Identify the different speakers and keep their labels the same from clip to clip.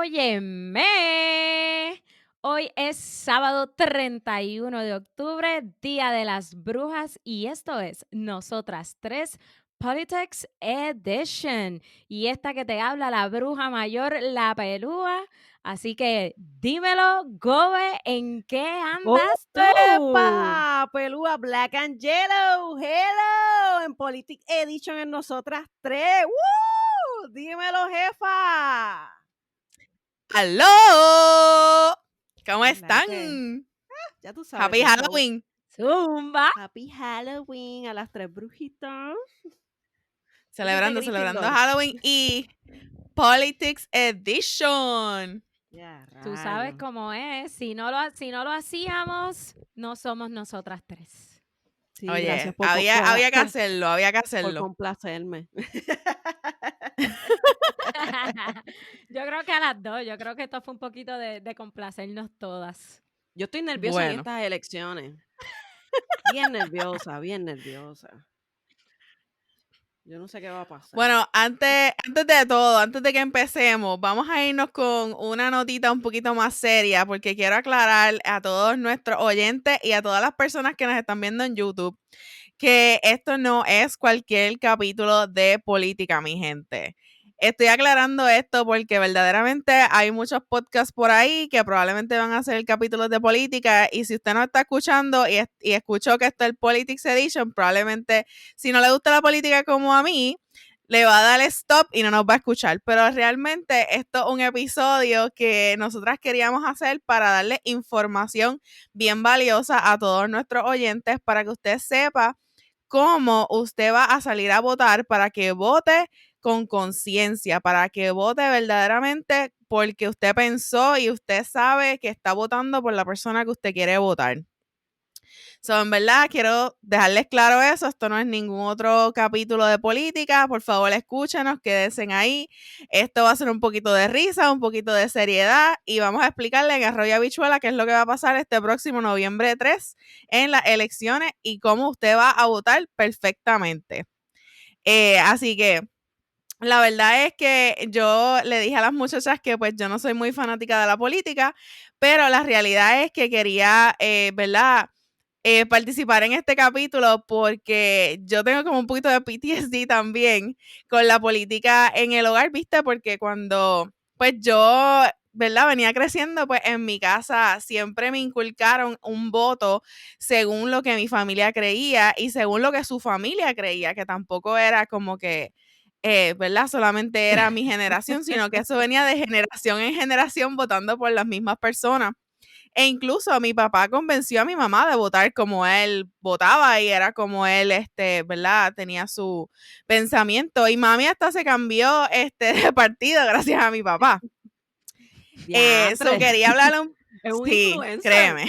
Speaker 1: Óyeme, hoy es sábado 31 de octubre, Día de las Brujas, y esto es Nosotras Tres Politics Edition. Y esta que te habla la bruja mayor, la pelúa. Así que dímelo, Gobe, ¿en qué andas tú?
Speaker 2: ¡Epa! Pelúa Black and Yellow. Hello. En Politic Edition en Nosotras Tres. ¡Woo! Dímelo, jefa.
Speaker 1: ¡Aló! ¿Cómo
Speaker 2: ¿Qué es la que?
Speaker 1: están?
Speaker 2: Ya tú sabes.
Speaker 1: Happy Halloween. Zumba.
Speaker 2: Happy Halloween a las tres brujitas.
Speaker 1: Celebrando Halloween y Politics Edition.
Speaker 2: Ya,
Speaker 1: Tú sabes
Speaker 2: rayos.
Speaker 1: cómo es. Si no lo hacíamos, no somos nosotras tres.
Speaker 2: Sí,
Speaker 1: Oye,
Speaker 2: gracias por
Speaker 1: había que
Speaker 2: por
Speaker 1: hacerlo.
Speaker 2: complacerme.
Speaker 1: Yo creo que a las dos. Yo creo que esto fue un poquito de complacernos todas.
Speaker 2: Yo estoy nerviosa en
Speaker 1: Bueno,
Speaker 2: estas elecciones. Bien nerviosa, bien nerviosa. Yo no sé qué va a pasar.
Speaker 1: bueno, antes de todo, antes de que empecemos, vamos a irnos con una notita un poquito más seria, porque quiero aclarar a todos nuestros oyentes y a todas las personas que nos están viendo en YouTube que esto no es cualquier capítulo de política, mi gente. Estoy aclarando esto porque verdaderamente hay muchos podcasts por ahí que probablemente van a hacer capítulos de política, y si usted no está escuchando y escuchó que está el Politics Edition, probablemente si no le gusta la política como a mí, le va a dar stop y no nos va a escuchar. Pero realmente esto es un episodio que nosotras queríamos hacer para darle información bien valiosa a todos nuestros oyentes, para que usted sepa cómo usted va a salir a votar, para que vote con conciencia, para que vote verdaderamente porque usted pensó y usted sabe que está votando por la persona que usted quiere votar. So, en verdad, quiero dejarles claro eso. Esto no es ningún otro capítulo de política. Por favor, escúchenos, quédense ahí. Esto va a ser un poquito de risa, un poquito de seriedad, y vamos a explicarle en Arroyo Habichuela qué es lo que va a pasar este próximo noviembre 3 en las elecciones y cómo usted va a votar perfectamente. Así que la verdad es que yo le dije a las muchachas que pues yo no soy muy fanática de la política, pero la realidad es que quería, ¿verdad?, participar en este capítulo porque yo tengo como un poquito de PTSD también con la política en el hogar, ¿viste? Porque cuando pues yo, ¿verdad?, venía creciendo, pues en mi casa siempre me inculcaron un voto según lo que mi familia creía y según lo que su familia creía, que tampoco era como que ¿verdad?, solamente era mi generación, sino que eso venía de generación en generación votando por las mismas personas. E incluso mi papá convenció a mi mamá de votar como él votaba y era como él, ¿verdad?, tenía su pensamiento. Y mami hasta se cambió de partido gracias a mi papá.
Speaker 2: Diantre.
Speaker 1: Quería hablarle
Speaker 2: Es un
Speaker 1: sí,
Speaker 2: influencer.
Speaker 1: créeme.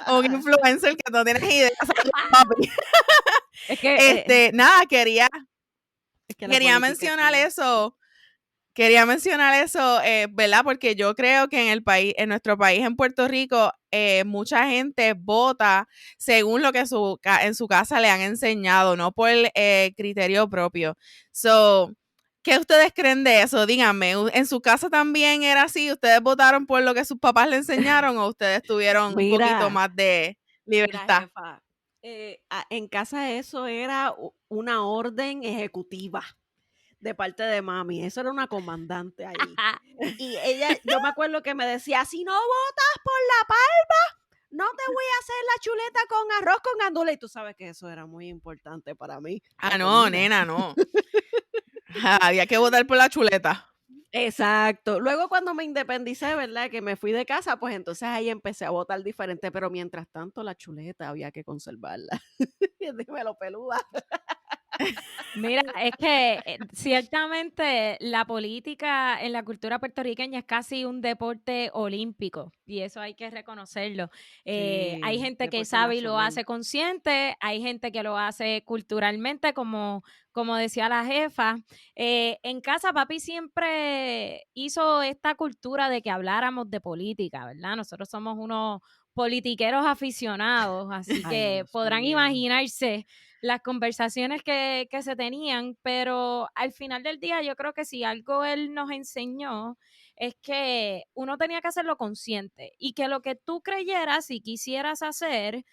Speaker 1: Un influencer que no tienes idea, papi.
Speaker 2: Es que,
Speaker 1: Nada, quería
Speaker 2: es que la política
Speaker 1: mencionar
Speaker 2: aquí.
Speaker 1: eso. Quería mencionar eso, ¿verdad? Porque yo creo que en nuestro país, en Puerto Rico, mucha gente vota según lo que en su casa le han enseñado, no por criterio propio. So, ¿qué ustedes creen de eso? Díganme, ¿en su casa también era así? ¿Ustedes votaron por lo que sus papás le enseñaron o ustedes tuvieron un poquito
Speaker 2: Mira,
Speaker 1: más de libertad?
Speaker 2: jefa, en casa eso era una orden ejecutiva de parte de mami. Eso era una comandante ahí. Y ella, yo me acuerdo que me decía, si no votas por la palma, no te voy a hacer la chuleta con arroz con gandules. Y tú sabes que eso era muy importante para mí, la
Speaker 1: Ah, no,
Speaker 2: comida.
Speaker 1: nena, no. Había que votar por la chuleta.
Speaker 2: Exacto. Luego cuando me independicé, ¿verdad? Que me fui de casa, pues entonces ahí empecé a votar diferente, pero mientras tanto la chuleta había que conservarla. Dímelo, peluda.
Speaker 1: Mira, es que ciertamente la política en la cultura puertorriqueña es casi un deporte olímpico y eso hay que reconocerlo. Hay
Speaker 2: Sí,
Speaker 1: gente que
Speaker 2: deporte
Speaker 1: sabe y lo
Speaker 2: nacional.
Speaker 1: hace consciente, hay gente que lo hace culturalmente, como decía la jefa. En casa, papi siempre hizo esta cultura de que habláramos de política, ¿verdad? Nosotros somos unos politiqueros aficionados, así
Speaker 2: Ay,
Speaker 1: que
Speaker 2: Dios
Speaker 1: podrán
Speaker 2: mío.
Speaker 1: imaginarse las conversaciones que se tenían, pero al final del día yo creo que si algo él nos enseñó
Speaker 3: es que uno tenía que hacerlo consciente y que lo que tú creyeras y quisieras hacer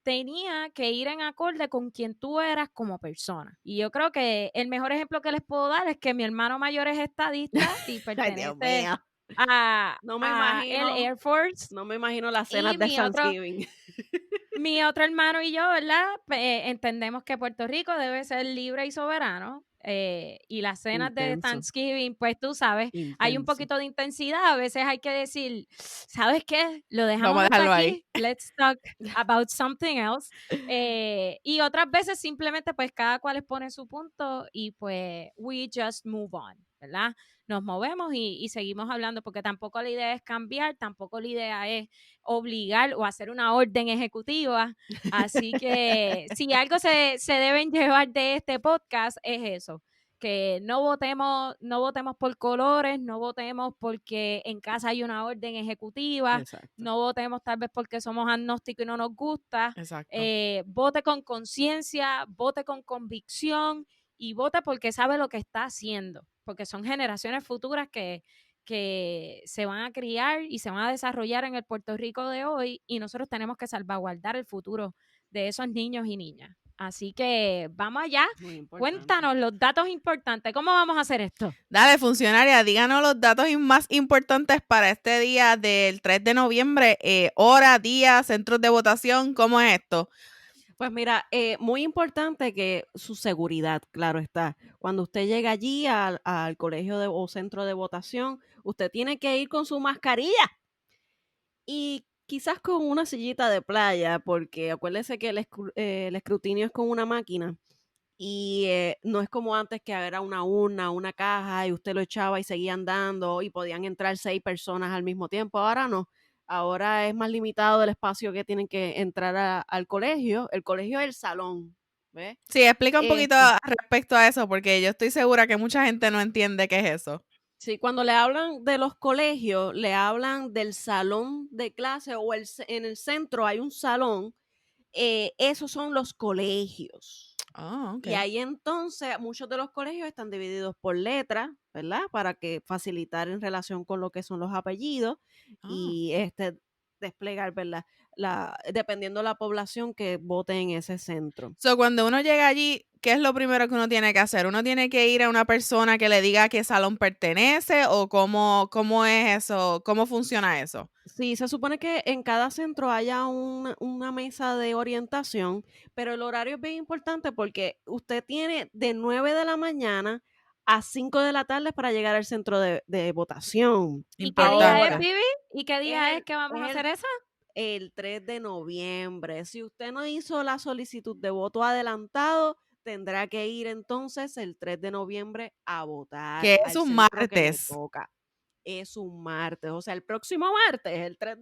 Speaker 3: tenía que ir en acorde con quien tú eras como persona. Y yo creo que el mejor ejemplo que les puedo dar es que mi hermano mayor es estadista y
Speaker 2: Ay, Dios
Speaker 3: pertenece
Speaker 2: mío.
Speaker 3: a el
Speaker 2: No
Speaker 3: Air Force.
Speaker 2: me imagino las cenas
Speaker 3: Y
Speaker 2: de Thanksgiving.
Speaker 3: mi otro hermano y yo, ¿verdad? Entendemos que Puerto Rico debe ser libre y soberano. Y las cenas de
Speaker 2: Intenso,
Speaker 3: Thanksgiving, pues tú sabes, hay un
Speaker 2: intenso.
Speaker 3: poquito de intensidad. A veces hay que decir, ¿sabes qué? Lo dejamos
Speaker 1: Vamos a
Speaker 3: hasta
Speaker 1: dejarlo ahí.
Speaker 3: aquí. Let's talk about something else. Y otras veces simplemente pues cada cual expone su punto y pues we just move on, ¿verdad? Nos movemos y seguimos hablando porque tampoco la idea es cambiar, tampoco la idea es obligar o hacer una orden ejecutiva. Así que si algo se deben llevar de este podcast es eso, que no votemos por colores, no votemos porque en casa hay una orden ejecutiva,
Speaker 2: Exacto.
Speaker 3: no votemos tal vez porque somos agnósticos y no nos gusta.
Speaker 1: Exacto.
Speaker 3: Vote con conciencia, vote con convicción y vote porque sabe lo que está haciendo, porque son generaciones futuras que se van a criar y se van a desarrollar en el Puerto Rico de hoy y nosotros tenemos que salvaguardar el futuro de esos niños y niñas. Así que vamos allá. Cuéntanos los datos importantes. ¿Cómo vamos a hacer esto?
Speaker 1: Dale, funcionaria, díganos los datos más importantes para este día del 3 de noviembre. Hora, día, centros de votación, ¿cómo es esto?
Speaker 2: Pues mira, muy importante que su seguridad, claro está. Cuando usted llega allí al colegio o centro de votación, usted tiene que ir con su mascarilla y quizás con una sillita de playa, porque acuérdese que el escrutinio es con una máquina y no es como antes que era una urna, una caja y usted lo echaba y seguía andando y podían entrar 6 personas al mismo tiempo. Ahora no. Ahora es más limitado el espacio que tienen que entrar al colegio. El colegio es el salón, ¿ves?
Speaker 1: Sí, explica un poquito respecto a eso, porque yo estoy segura que mucha gente no entiende qué es eso.
Speaker 2: Sí, cuando le hablan de los colegios, le hablan del salón de clase o en el centro hay un salón. Esos son los colegios.
Speaker 1: Oh,
Speaker 2: Y ahí entonces muchos de los colegios están divididos por letras, ¿verdad? Para que facilitar en relación con lo que son los apellidos y desplegar, ¿verdad? Dependiendo de la población que vote en ese centro.
Speaker 1: So, cuando uno llega allí, ¿qué es lo primero que uno tiene que hacer? ¿Uno tiene que ir a una persona que le diga a qué salón pertenece o cómo es eso? ¿Cómo funciona eso?
Speaker 2: Sí, se supone que en cada centro haya una mesa de orientación, pero el horario es bien importante porque usted tiene de 9 de la mañana a 5 de la tarde para llegar al centro de votación.
Speaker 3: ¿Y qué día es,
Speaker 1: Importante.
Speaker 3: Vivi? ¿Y qué día es que vamos a hacer eso?
Speaker 2: El 3 de noviembre. Si usted no hizo la solicitud de voto adelantado, tendrá que ir entonces el 3 de noviembre a votar
Speaker 1: Que es
Speaker 2: al
Speaker 1: un
Speaker 2: centro que le
Speaker 1: martes.
Speaker 2: toca. Es un martes, o sea, el próximo martes, el 3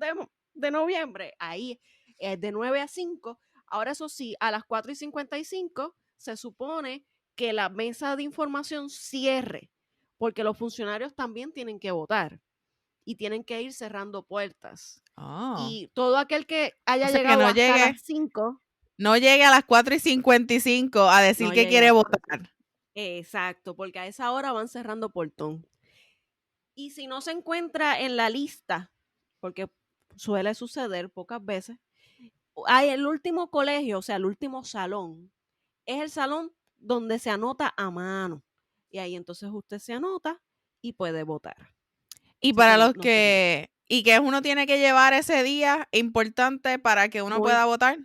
Speaker 2: de noviembre, ahí es de 9 a 5. Ahora, eso sí, a las 4:55 se supone que la mesa de información cierre, porque los funcionarios también tienen que votar y tienen que ir cerrando puertas.
Speaker 1: Oh.
Speaker 2: Y todo aquel que haya
Speaker 1: O sea, que
Speaker 2: llegado
Speaker 1: no
Speaker 2: hasta
Speaker 1: llegue,
Speaker 2: las 5,
Speaker 1: no llegue a las 4:55 a decir
Speaker 2: no
Speaker 1: que
Speaker 2: llegue a
Speaker 1: quiere
Speaker 2: las
Speaker 1: votar.
Speaker 2: 4:55. Exacto, porque a esa hora van cerrando portón. Y si no se encuentra en la lista, porque suele suceder pocas veces, hay el último colegio, o sea, el último salón, es el salón donde se anota a mano. Y ahí entonces usted se anota y puede votar.
Speaker 1: Y
Speaker 2: Así
Speaker 1: para
Speaker 2: que
Speaker 1: los
Speaker 2: no se olvide.
Speaker 1: y que uno tiene que llevar ese día importante para que uno pueda votar.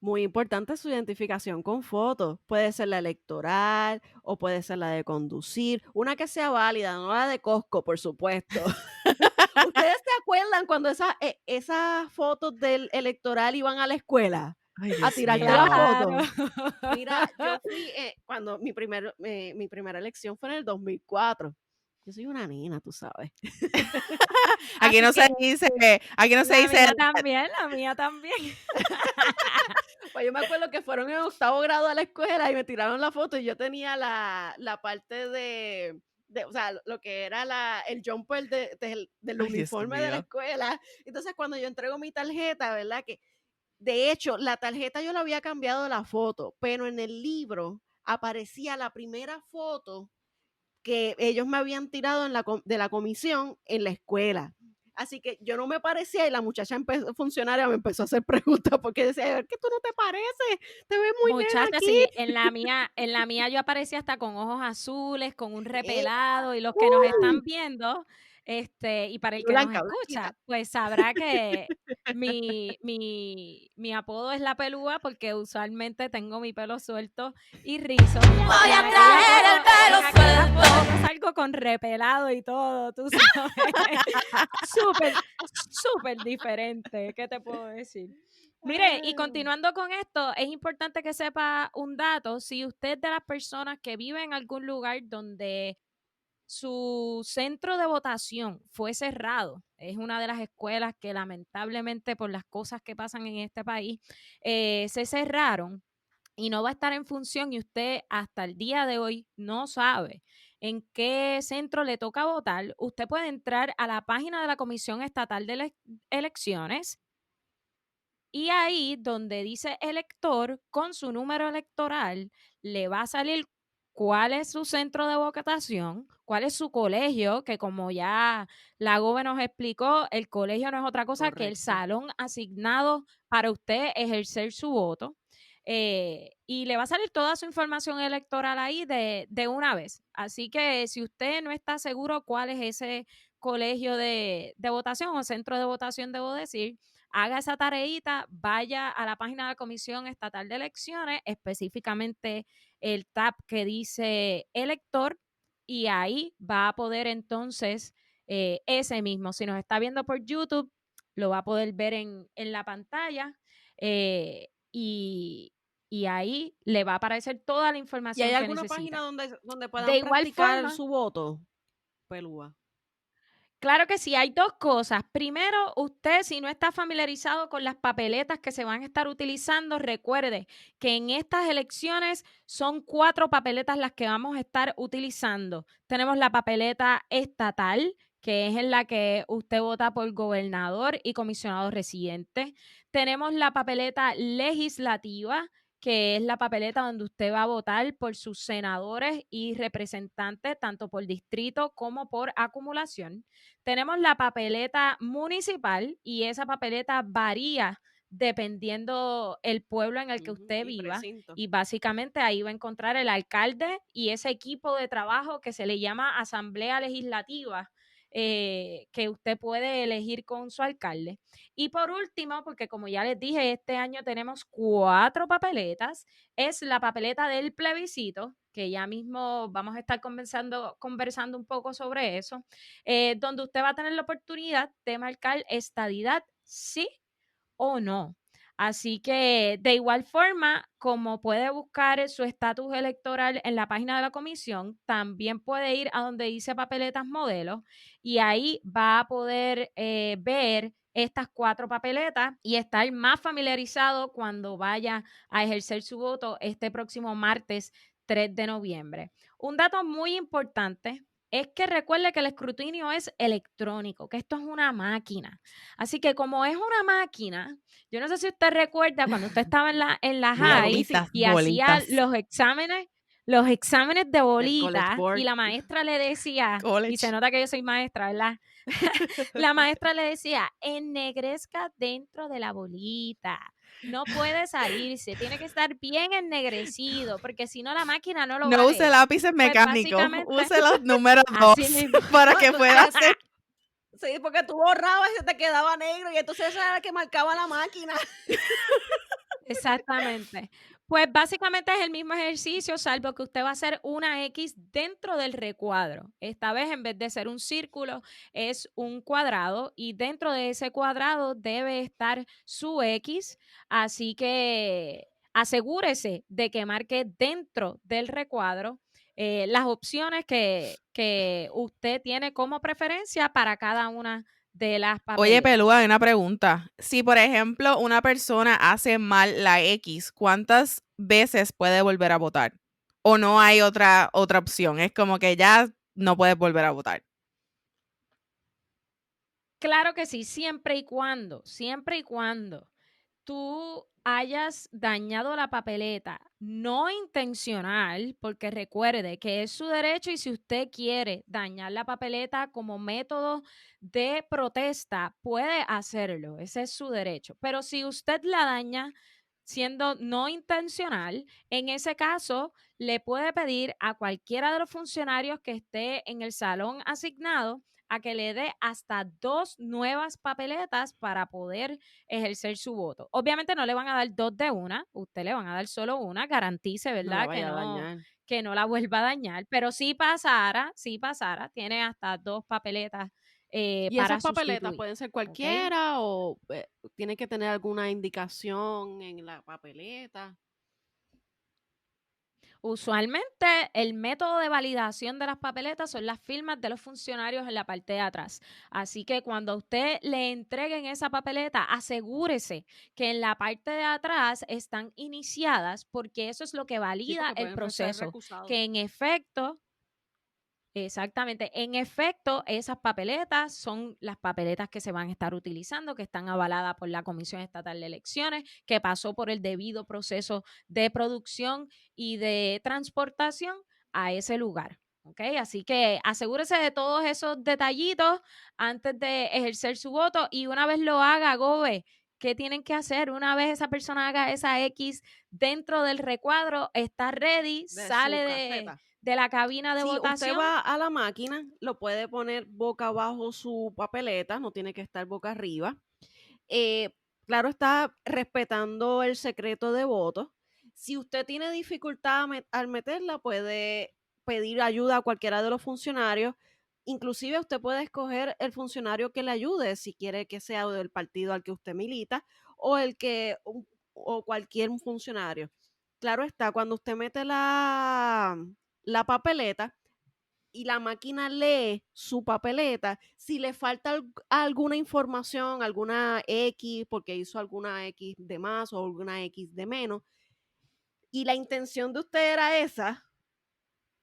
Speaker 2: Muy importante su identificación con fotos. Puede ser la electoral o puede ser la de conducir. Una que sea válida, no la de Costco, por supuesto. ¿Ustedes se acuerdan cuando esas fotos del electoral iban a la escuela
Speaker 1: Ay,
Speaker 2: a
Speaker 1: Dios
Speaker 2: tirarte
Speaker 1: mío.
Speaker 2: la
Speaker 3: Claro.
Speaker 2: foto? Mira, yo fui, cuando mi primera elección fue en el 2004. Yo soy una nena, tú sabes.
Speaker 1: Aquí no se dice,
Speaker 3: La mía también.
Speaker 2: Pues yo me acuerdo que fueron en 8º grado a la escuela y me tiraron la foto y yo tenía la parte o sea, lo que era el jumper del
Speaker 1: Ay, Dios
Speaker 2: uniforme de la
Speaker 1: mío.
Speaker 2: escuela. Entonces, cuando yo entrego mi tarjeta, ¿verdad? Que de hecho, la tarjeta yo la había cambiado la foto, pero en el libro aparecía la primera foto que ellos me habían tirado de la comisión en la escuela. Así que yo no me parecía y la muchacha funcionaria me empezó a hacer preguntas porque decía, ¿qué tú no te pareces? Te ves muy nena
Speaker 3: Muchacha,
Speaker 2: aquí.
Speaker 3: sí, en la mía yo aparecía hasta con ojos azules, con un repelado, y los que nos están viendo, y para el que nos
Speaker 2: Blanca,
Speaker 3: escucha,
Speaker 2: blanquita.
Speaker 3: pues sabrá que mi apodo es la pelúa, porque usualmente tengo mi pelo suelto y rizo.
Speaker 4: Voy a traer el pelo
Speaker 3: en aquellas fotos
Speaker 4: suelto.
Speaker 3: yo salgo con repelado y todo, tú sabes. Súper diferente, ¿qué te puedo decir? Mire, y continuando con esto, es importante que sepa un dato. Si usted es de las personas que vive en algún lugar donde su centro de votación fue cerrado, es una de las escuelas que lamentablemente por las cosas que pasan en este país se cerraron y no va a estar en función y usted hasta el día de hoy no sabe en qué centro le toca votar, usted puede entrar a la página de la Comisión Estatal de Elecciones. Y ahí donde dice elector, con su número electoral, le va a salir cuál es su centro de votación, cuál es su colegio, que como ya la Gobe nos explicó, el colegio no es otra cosa que el
Speaker 2: Correcto.
Speaker 3: salón asignado para usted ejercer su voto. Y le va a salir toda su información electoral ahí de una vez. Así que si usted no está seguro cuál es ese colegio de votación o centro de votación, debo decir, haga esa tareita, vaya a la página de la Comisión Estatal de Elecciones, específicamente el tab que dice elector, y ahí va a poder entonces ese mismo. Si nos está viendo por YouTube, lo va a poder ver en la pantalla y ahí le va a aparecer toda la
Speaker 2: ¿Y
Speaker 3: información
Speaker 2: hay
Speaker 3: que
Speaker 2: alguna
Speaker 3: necesita.
Speaker 2: página donde
Speaker 3: De
Speaker 2: puedan
Speaker 3: igual
Speaker 2: practicar
Speaker 3: forma,
Speaker 2: su voto, pelúa?
Speaker 3: claro que sí, hay dos cosas. Primero, usted si no está familiarizado con las papeletas que se van a estar utilizando, recuerde que en estas elecciones son 4 papeletas las que vamos a estar utilizando. Tenemos la papeleta estatal, que es en la que usted vota por gobernador y comisionado residente. Tenemos la papeleta legislativa, que es la papeleta donde usted va a votar por sus senadores y representantes, tanto por distrito como por acumulación. Tenemos la papeleta municipal y esa papeleta varía dependiendo el pueblo en el que usted viva. Y básicamente ahí va a encontrar el alcalde y ese equipo de trabajo que se le llama asamblea legislativa, que usted puede elegir con su alcalde. Y por último, porque como ya les dije, este año tenemos 4 papeletas, es la papeleta del plebiscito, que ya mismo vamos a estar conversando un poco sobre eso, donde usted va a tener la oportunidad de marcar estadidad sí o no. Así que de igual forma, como puede buscar su estatus electoral en la página de la comisión, también puede ir a donde dice papeletas modelos y ahí va a poder ver estas 4 papeletas y estar más familiarizado cuando vaya a ejercer su voto este próximo martes 3 de noviembre. Un dato muy importante es que recuerde que el escrutinio es electrónico, que esto es una máquina. Así que como es una máquina, yo no sé si usted recuerda cuando usted estaba en la high
Speaker 1: Bolitas,
Speaker 3: y hacía
Speaker 1: bolitas.
Speaker 3: los exámenes de bolitas
Speaker 2: Board.
Speaker 3: y la maestra le decía, y
Speaker 1: College.
Speaker 3: se nota que yo soy maestra, ¿verdad? La maestra le decía, ennegrezca dentro de la bolita. No puede salirse, tiene que estar bien ennegrecido, porque si no la máquina no lo va
Speaker 1: No
Speaker 3: a
Speaker 1: use
Speaker 3: leer.
Speaker 1: lápices
Speaker 3: Pues
Speaker 1: mecánicos,
Speaker 3: básicamente,
Speaker 1: use los números 2
Speaker 3: así mismo.
Speaker 1: para
Speaker 2: No,
Speaker 1: que
Speaker 2: no,
Speaker 1: pueda hacer.
Speaker 2: Sí, porque tú borrabas y se te quedaba negro y entonces esa era la que marcaba la máquina.
Speaker 3: Exactamente. Pues básicamente es el mismo ejercicio, salvo que usted va a hacer una X dentro del recuadro. Esta vez, en vez de ser un círculo, es un cuadrado y dentro de ese cuadrado debe estar su X. Así que asegúrese de que marque dentro del recuadro las opciones que usted tiene como preferencia para cada una de las papeletas.
Speaker 1: Oye, Pelúa, hay una pregunta. Si, por ejemplo, una persona hace mal la X, ¿cuántas veces puede volver a votar? ¿O no hay otra opción? Es como que ya no puedes volver a votar.
Speaker 3: Claro que sí, siempre y cuando tú hayas dañado la papeleta, no intencional, porque recuerde que es su derecho y si usted quiere dañar la papeleta como método de protesta, puede hacerlo, ese es su derecho. Pero si usted la daña siendo no intencional, en ese caso le puede pedir a cualquiera de los funcionarios que esté en el salón asignado a que le dé hasta 2 nuevas papeletas para poder ejercer su voto. Obviamente no le van a dar 2 de una, usted le van a dar solo una, garantice,
Speaker 2: No la
Speaker 3: ¿verdad?
Speaker 2: vaya a dañar.
Speaker 3: Que no la vuelva a dañar, pero si pasara, tiene hasta 2 papeletas
Speaker 2: Y
Speaker 3: para
Speaker 2: esas papeletas
Speaker 3: sustituir.
Speaker 2: pueden ser
Speaker 3: ¿Ok?
Speaker 2: cualquiera o tiene que tener alguna indicación en la papeleta.
Speaker 3: Usualmente el método de validación de las papeletas son las firmas de los funcionarios en la parte de atrás. Así que cuando a usted le entreguen esa papeleta, asegúrese que en la parte de atrás están iniciadas porque eso es lo que
Speaker 2: Sí,
Speaker 3: valida
Speaker 2: porque
Speaker 3: el
Speaker 2: pueden ser
Speaker 3: proceso.
Speaker 2: recusados.
Speaker 3: Que en efecto, exactamente. En efecto, esas papeletas son las papeletas que se van a estar utilizando, que están avaladas por la Comisión Estatal de Elecciones, que pasó por el debido proceso de producción y de transportación a ese lugar. ¿Ok? Así que asegúrese de todos esos detallitos antes de ejercer su voto y una vez lo haga, Gobe, ¿qué tienen que hacer? Una vez esa persona haga esa X dentro del recuadro, está ready,
Speaker 2: De
Speaker 3: sale
Speaker 2: su caseta.
Speaker 3: de la cabina de
Speaker 2: Si usted
Speaker 3: votación.
Speaker 2: va a la máquina, lo puede poner boca abajo su papeleta, no tiene que estar boca arriba. Claro, está respetando el secreto de voto. Si usted tiene dificultad al meterla, puede pedir ayuda a cualquiera de los funcionarios. Inclusive usted puede escoger el funcionario que le ayude, si quiere que sea del partido al que usted milita o o cualquier funcionario. Claro está, cuando usted mete la papeleta y la máquina lee su papeleta, si le falta alguna información, alguna X, porque hizo alguna X de más o alguna X de menos, y la intención de usted era esa,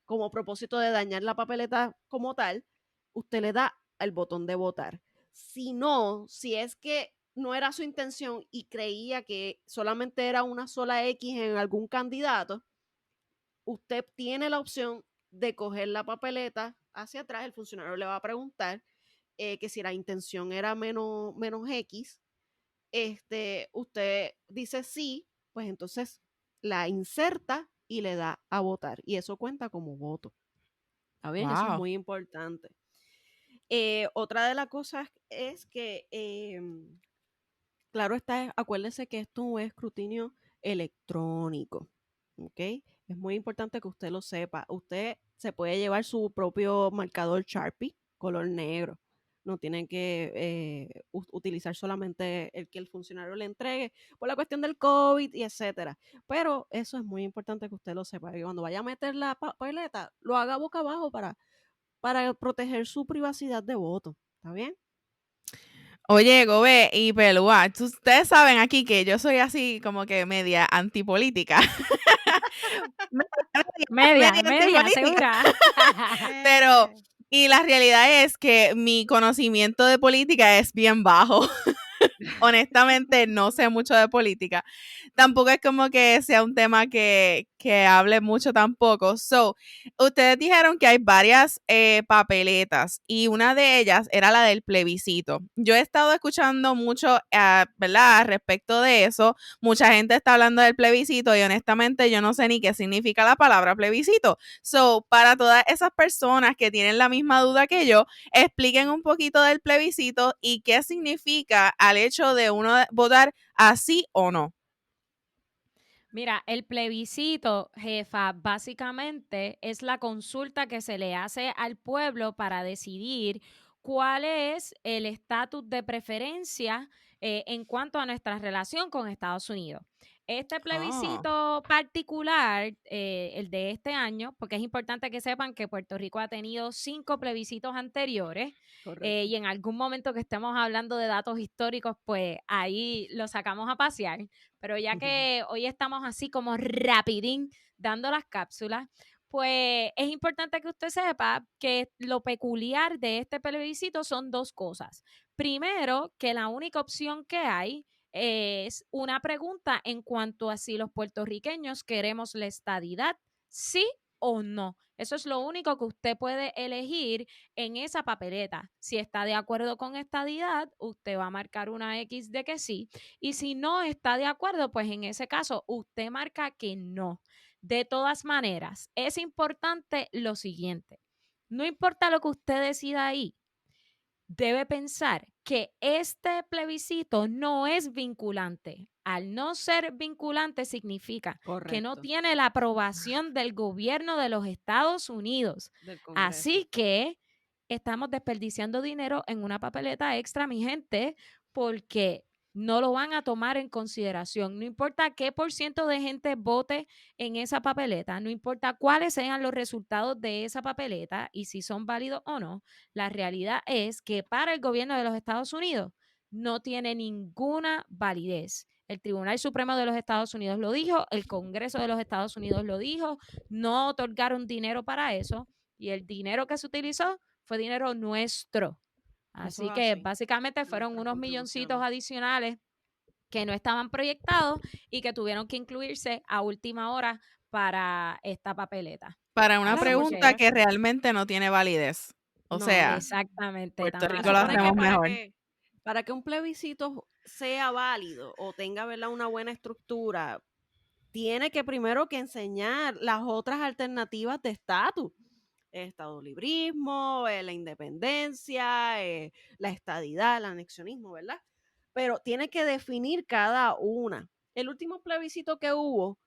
Speaker 2: como propósito de dañar la papeleta como tal, usted le da el botón de votar. Si no, si es que no era su intención y creía que solamente era una sola X en algún candidato, usted tiene la opción de coger la papeleta hacia atrás, el funcionario le va a preguntar que si la intención era menos X, usted dice sí, pues entonces la inserta y le da a votar. Y eso cuenta como voto. ¿Está bien? Eso es
Speaker 1: Wow.
Speaker 2: muy importante. Otra de las cosas es que, claro está, acuérdese que esto es escrutinio electrónico. ¿Ok? Es muy importante que usted lo sepa. Usted se puede llevar su propio marcador Sharpie, color negro. No tienen que utilizar solamente el que el funcionario le entregue por la cuestión del COVID y etcétera. Pero eso es muy importante que usted lo sepa. Que cuando vaya a meter la papeleta, lo haga boca abajo para proteger su privacidad de voto. ¿Está bien?
Speaker 1: Oye, Gobe y Pelúa, ustedes saben aquí que yo soy así como que media antipolítica. media
Speaker 3: Media,
Speaker 1: antipolítica.
Speaker 3: segura.
Speaker 1: Pero, y la realidad es que mi conocimiento de política es bien bajo. Honestamente, no sé mucho de política. Tampoco es como que sea un tema que hable mucho tampoco. So, ustedes dijeron que hay varias papeletas y una de ellas era la del plebiscito. Yo he estado escuchando mucho, ¿verdad? Respecto de eso. Mucha gente está hablando del plebiscito y honestamente yo no sé ni qué significa la palabra plebiscito. So, para todas esas personas que tienen la misma duda que yo, expliquen un poquito del plebiscito y qué significa al hecho de uno votar así o no.
Speaker 3: Mira, el plebiscito, jefa, básicamente es la consulta que se le hace al pueblo para decidir cuál es el estatus de preferencia en cuanto a nuestra relación con Estados Unidos. Este plebiscito particular, el de este año, porque es importante que sepan que Puerto Rico ha tenido 5 plebiscitos anteriores y en algún momento que estemos hablando de datos históricos, pues ahí lo sacamos a pasear. Pero ya que hoy estamos así como rapidín dando las cápsulas, pues es importante que usted sepa que lo peculiar de este plebiscito son 2 cosas. Primero, que la única opción que hay es una pregunta en cuanto a si los puertorriqueños queremos la estadidad, sí o no. Eso es lo único que usted puede elegir en esa papeleta. Si está de acuerdo con estadidad, usted va a marcar una X de que sí. Y si no está de acuerdo, pues en ese caso usted marca que no. De todas maneras, es importante lo siguiente. No importa lo que usted decida ahí, debe pensar que este plebiscito no es vinculante. Al no ser vinculante significa que no
Speaker 2: Correcto.
Speaker 3: tiene la aprobación del gobierno de los Estados Unidos.
Speaker 2: Del Congreso.
Speaker 3: Así que estamos desperdiciando dinero en una papeleta extra, mi gente, porque no lo van a tomar en consideración. No importa qué % de gente vote en esa papeleta, no importa cuáles sean los resultados de esa papeleta y si son válidos o no, la realidad es que para el gobierno de los Estados Unidos no tiene ninguna validez. El Tribunal Supremo de los Estados Unidos lo dijo, el Congreso de los Estados Unidos lo dijo, no otorgaron dinero para eso y el dinero que se utilizó fue dinero nuestro. Así
Speaker 2: es
Speaker 3: que
Speaker 2: así,
Speaker 3: básicamente fueron
Speaker 2: nuestras
Speaker 3: unos milloncitos
Speaker 2: contribuciones.
Speaker 3: adicionales que no estaban proyectados y que tuvieron que incluirse a última hora para esta papeleta.
Speaker 1: Para una
Speaker 2: Claro, por
Speaker 1: pregunta que
Speaker 2: supuesto.
Speaker 1: realmente no tiene validez. O
Speaker 2: No,
Speaker 1: sea,
Speaker 3: Exactamente.
Speaker 1: Puerto
Speaker 3: tan
Speaker 1: Rico
Speaker 2: se
Speaker 1: lo
Speaker 3: fácil
Speaker 2: supone
Speaker 3: como
Speaker 2: que
Speaker 1: hacemos
Speaker 3: eso.
Speaker 1: mejor.
Speaker 2: para que un plebiscito sea válido o tenga, ¿verdad?, una buena estructura, tiene que primero que enseñar las otras alternativas de estatus. Estadolibrismo, la independencia, la estadidad, el anexionismo, ¿verdad? Pero tiene que definir cada una. El último plebiscito que hubo,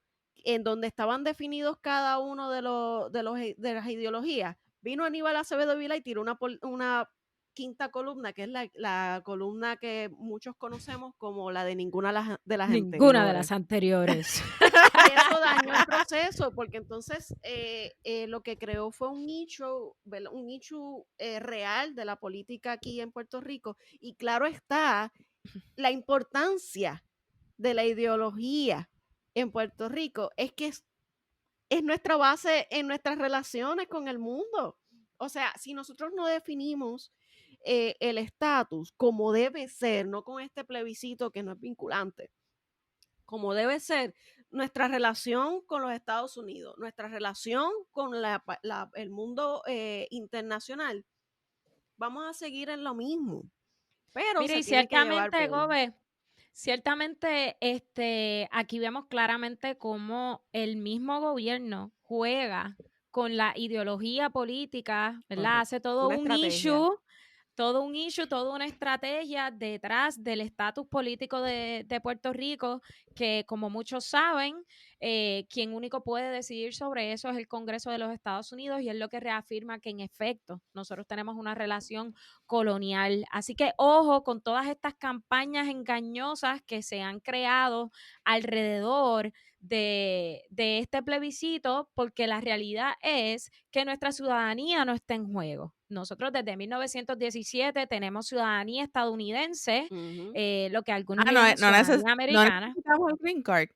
Speaker 2: en donde estaban definidos cada uno de las ideologías, vino Aníbal Acevedo Vila y tiró una quinta columna, que es la columna que muchos conocemos como la de ninguna de las
Speaker 3: Ninguna de
Speaker 2: anteriores.
Speaker 3: las anteriores.
Speaker 2: Y eso dañó el proceso, porque entonces lo que creó fue un nicho, ¿verdad?, un nicho real de la política aquí en Puerto Rico. Y claro está la importancia de la ideología en Puerto Rico, es que es nuestra base en nuestras relaciones con el mundo. O sea, si nosotros no definimos el estatus como debe ser, no con este plebiscito que no es vinculante, como debe ser nuestra relación con los Estados Unidos, nuestra relación con el mundo internacional, vamos a seguir en lo mismo, pero
Speaker 3: Mire,
Speaker 2: se
Speaker 3: y
Speaker 2: tiene que llevar
Speaker 3: ciertamente,
Speaker 2: bien.
Speaker 3: Gobe, ciertamente aquí vemos claramente cómo el mismo gobierno juega con la ideología política, ¿verdad? Hace
Speaker 2: Una estrategia.
Speaker 3: todo un issue, toda una estrategia detrás del estatus político de Puerto Rico, que como muchos saben, quien único puede decidir sobre eso es el Congreso de los Estados Unidos y es lo que reafirma que en efecto nosotros tenemos una relación colonial. Así que ojo con todas estas campañas engañosas que se han creado alrededor de este plebiscito, porque la realidad es que nuestra ciudadanía no está en juego. Nosotros desde 1917 tenemos ciudadanía estadounidense,
Speaker 2: Ujú.
Speaker 3: lo que algunos
Speaker 1: Ah,
Speaker 3: le llaman
Speaker 1: no
Speaker 3: ciudadanía americana.
Speaker 1: necesitamos el green card.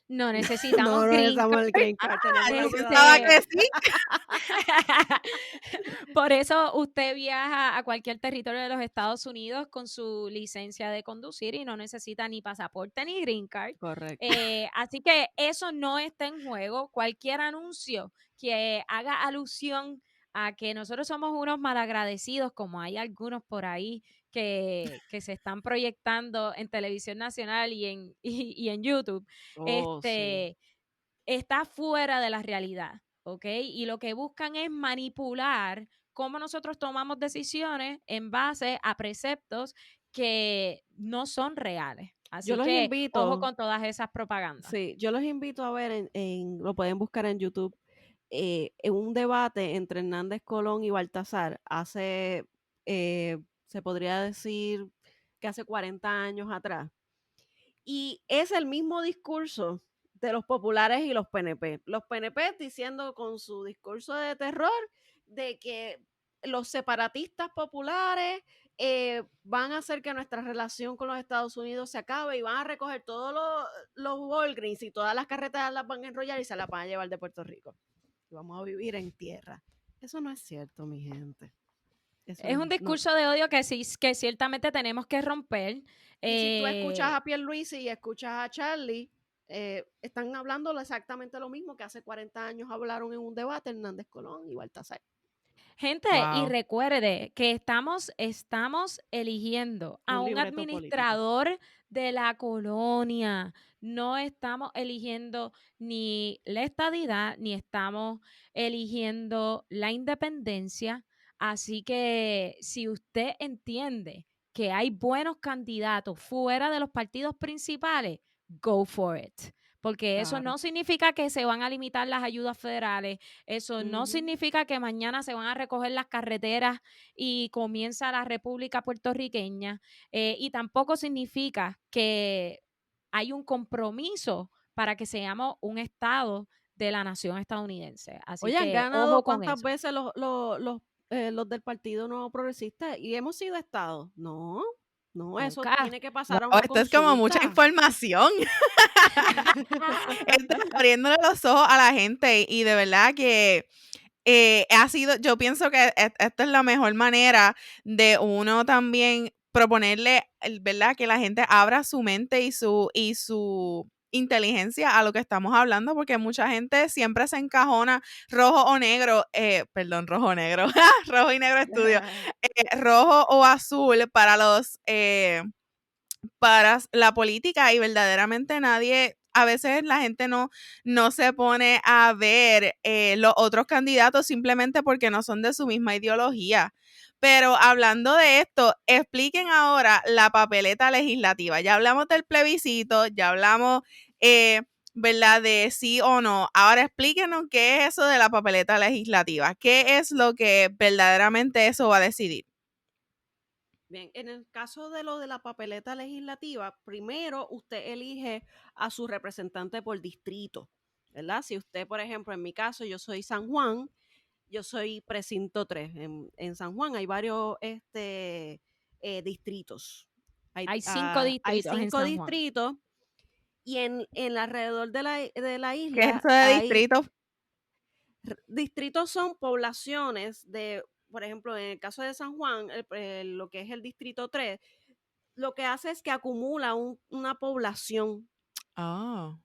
Speaker 3: No necesitamos
Speaker 2: No
Speaker 3: green
Speaker 2: necesitamos
Speaker 3: card.
Speaker 2: el green card, tenemos la
Speaker 1: Yo pensaba
Speaker 2: ciudadanía.
Speaker 1: que sí.
Speaker 3: Por eso usted viaja a cualquier territorio de los Estados Unidos con su licencia de conducir y no necesita ni pasaporte ni green card.
Speaker 2: Correcto.
Speaker 3: Así que eso no está en juego. Cualquier anuncio que haga alusión a que nosotros somos unos malagradecidos, como hay algunos por ahí que se están proyectando en televisión nacional y en YouTube,
Speaker 2: Oh, sí.
Speaker 3: está fuera de la realidad, ¿ok? Y lo que buscan es manipular cómo nosotros tomamos decisiones en base a preceptos que no son reales.
Speaker 2: Yo
Speaker 3: Así
Speaker 2: los
Speaker 3: que ojo
Speaker 2: invito,
Speaker 3: con todas esas propagandas.
Speaker 2: sí, yo los invito a ver, lo pueden buscar en YouTube, en un debate entre Hernández Colón y Baltasar, se podría decir que hace 40 años atrás. Y es el mismo discurso de los populares y los PNP. Los PNP diciendo con su discurso de terror de que los separatistas populares van a hacer que nuestra relación con los Estados Unidos se acabe y van a recoger todos los Walgreens y todas las carreteras las van a enrollar y se las van a llevar de Puerto Rico. Y vamos a vivir en tierra. Eso no es cierto, mi gente. Eso
Speaker 3: Es un
Speaker 2: no.
Speaker 3: discurso de odio que sí, que ciertamente tenemos que romper.
Speaker 2: Y si tú escuchas a Pierluisi y escuchas a Charlie, están hablando exactamente lo mismo que hace 40 años hablaron en un debate Hernández Colón y Baltasar.
Speaker 3: Gente, y
Speaker 1: Wow.
Speaker 3: recuerde que estamos eligiendo a
Speaker 2: Un
Speaker 3: un
Speaker 2: libreto político.
Speaker 3: administrador de la colonia. No estamos eligiendo ni la estadidad, ni estamos eligiendo la independencia. Así que si usted entiende que hay buenos candidatos fuera de los partidos principales, go for it. Porque eso
Speaker 2: Claro.
Speaker 3: no significa que se van a limitar las ayudas federales, eso no
Speaker 2: Ujú.
Speaker 3: significa que mañana se van a recoger las carreteras y comienza la República Puertorriqueña, y tampoco significa que hay un compromiso para que seamos un estado de la nación estadounidense. Así
Speaker 2: Oye, han
Speaker 3: que
Speaker 2: ganado
Speaker 3: ojo con
Speaker 2: cuántas
Speaker 3: eso.
Speaker 2: veces los del Partido Nuevo Progresista y hemos sido Estado. No, eso
Speaker 3: Nunca.
Speaker 2: tiene que pasar a
Speaker 1: Wow,
Speaker 2: una
Speaker 1: esto es como mucha
Speaker 2: consulta.
Speaker 1: información. Esto es abriéndole los ojos a la gente y de verdad que ha sido, yo pienso que esta es la mejor manera de uno también proponerle, ¿verdad? Que la gente abra su mente y su inteligencia a lo que estamos hablando, porque mucha gente siempre se encajona rojo o negro, perdón, rojo o negro, rojo y negro estudio, rojo o azul para la política y verdaderamente nadie, a veces la gente no se pone a ver los otros candidatos simplemente porque no son de su misma ideología. Pero hablando de esto, expliquen ahora la papeleta legislativa. Ya hablamos del plebiscito, ya hablamos, ¿verdad? De sí o no. Ahora explíquenos qué es eso de la papeleta legislativa. ¿Qué es lo que verdaderamente eso va a decidir?
Speaker 2: Bien, en el caso de lo de la papeleta legislativa, primero usted elige a su representante por distrito, ¿verdad? Si usted, por ejemplo, en mi caso, yo soy San Juan, yo soy precinto 3. En San Juan hay varios distritos.
Speaker 3: Hay 5
Speaker 2: Hay
Speaker 3: distritos en
Speaker 2: 5
Speaker 3: San Juan.
Speaker 2: distritos y en alrededor de la
Speaker 1: ¿Qué es
Speaker 2: isla
Speaker 1: eso de
Speaker 2: hay
Speaker 1: distrito?
Speaker 2: distritos son poblaciones de, por ejemplo, en el caso de San Juan, lo que es el distrito 3, lo que hace es que acumula una población
Speaker 1: Ah.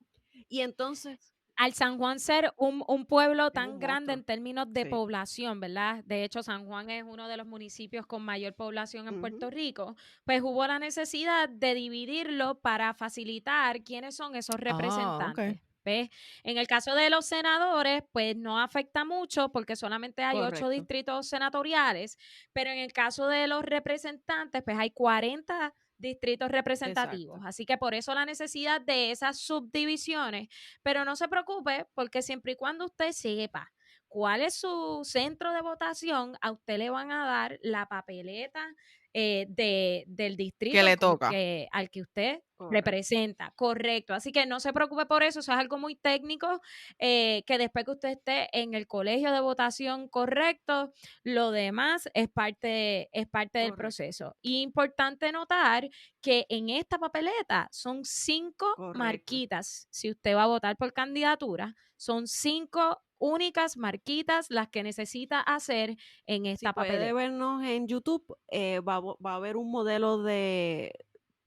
Speaker 2: y entonces
Speaker 3: Al San Juan ser un pueblo
Speaker 2: es
Speaker 3: tan
Speaker 2: un
Speaker 3: grande en
Speaker 2: monstruo.
Speaker 3: términos de
Speaker 2: Sí.
Speaker 3: población, ¿verdad? De hecho, San Juan es uno de los municipios con mayor población en
Speaker 2: Ujú.
Speaker 3: Puerto Rico. Pues hubo la necesidad de dividirlo para facilitar quiénes son esos
Speaker 1: Ah,
Speaker 3: representantes.
Speaker 1: ok.
Speaker 3: ¿Ves? En el caso de los senadores, pues no afecta mucho porque solamente hay 8
Speaker 2: Correcto.
Speaker 3: distritos senatoriales, pero en el caso de los representantes, pues hay 40 distritos representativos.
Speaker 2: Exacto.
Speaker 3: Así que por eso la necesidad de esas subdivisiones, pero no se preocupe porque siempre y cuando usted sepa cuál es su centro de votación, a usted le van a dar la papeleta del distrito
Speaker 1: Que le toca.
Speaker 3: al que usted
Speaker 2: Correcto.
Speaker 3: representa, correcto. Así que no se preocupe por eso, eso es algo muy técnico, que después que usted esté en el colegio de votación correcto, lo demás es parte del
Speaker 2: Correcto.
Speaker 3: proceso. Y importante notar que en esta papeleta son 5
Speaker 2: Correcto.
Speaker 3: marquitas. Si usted va a votar por candidatura, son 5 únicas marquitas las que necesita hacer en
Speaker 2: Si
Speaker 3: esta
Speaker 2: puede
Speaker 3: papeleta.
Speaker 2: vernos en YouTube, va a haber un modelo de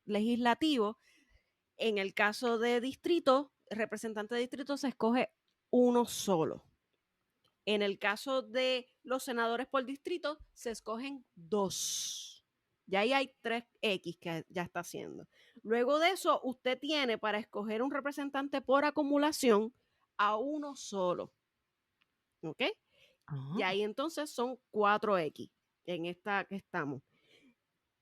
Speaker 2: legislativo. En el caso de distrito, representante de distrito se escoge uno solo. En el caso de los senadores por distrito, se escogen 2. Ya ahí hay 3X que ya está haciendo. Luego de eso, usted tiene para escoger un representante por acumulación a uno solo. ¿Ok? Y
Speaker 1: Ah.
Speaker 2: ahí entonces son 4X en esta que estamos,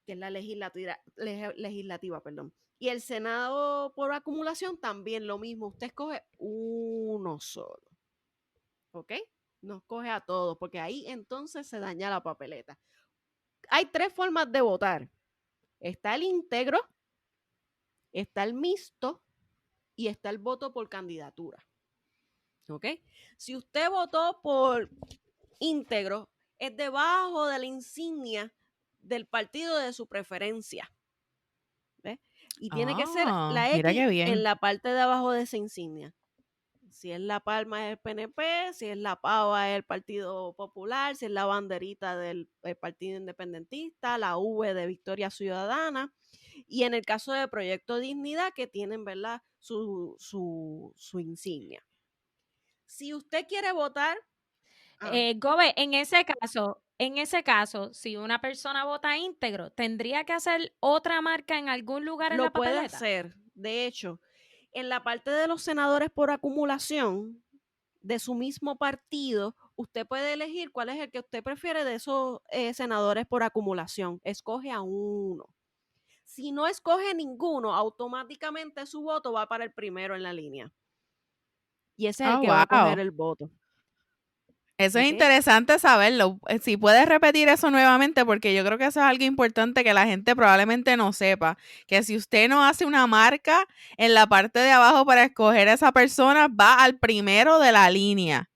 Speaker 2: que es la legislativa, perdón. Y el Senado por acumulación también lo mismo. Usted escoge uno solo. ¿Ok? No escoge a todos, porque ahí entonces se daña la papeleta. Hay 3 formas de votar. Está el íntegro, está el mixto y está el voto por candidatura. ¿Ok? Si usted votó por íntegro, es debajo de la insignia del partido de su preferencia. ¿Ves? Y tiene que ser la
Speaker 1: Mira
Speaker 2: X
Speaker 1: qué
Speaker 2: en
Speaker 1: bien.
Speaker 2: la parte de abajo de esa insignia. Si es la palma es el PNP, si es la pava es el Partido Popular, si es la banderita del Partido Independentista, la V de Victoria Ciudadana. Y en el caso de Proyecto Dignidad, que tienen, ¿verdad?, su insignia. Si usted quiere votar...
Speaker 3: Gobe, en ese caso, si una persona vota íntegro, ¿tendría que hacer otra marca en algún lugar en la
Speaker 2: Lo puede
Speaker 3: papeleta?
Speaker 2: hacer. De hecho, en la parte de los senadores por acumulación de su mismo partido, usted puede elegir cuál es el que usted prefiere de esos senadores por acumulación. Escoge a uno. Si no escoge ninguno, automáticamente su voto va para el primero en la línea. Y ese es el que va a coger el voto.
Speaker 1: Eso es
Speaker 2: ¿Ok?
Speaker 1: interesante saberlo. Si puedes repetir eso nuevamente, porque yo creo que eso es algo importante que la gente probablemente no sepa, que si usted no hace una marca en la parte de abajo para escoger a esa persona, va al primero de la línea.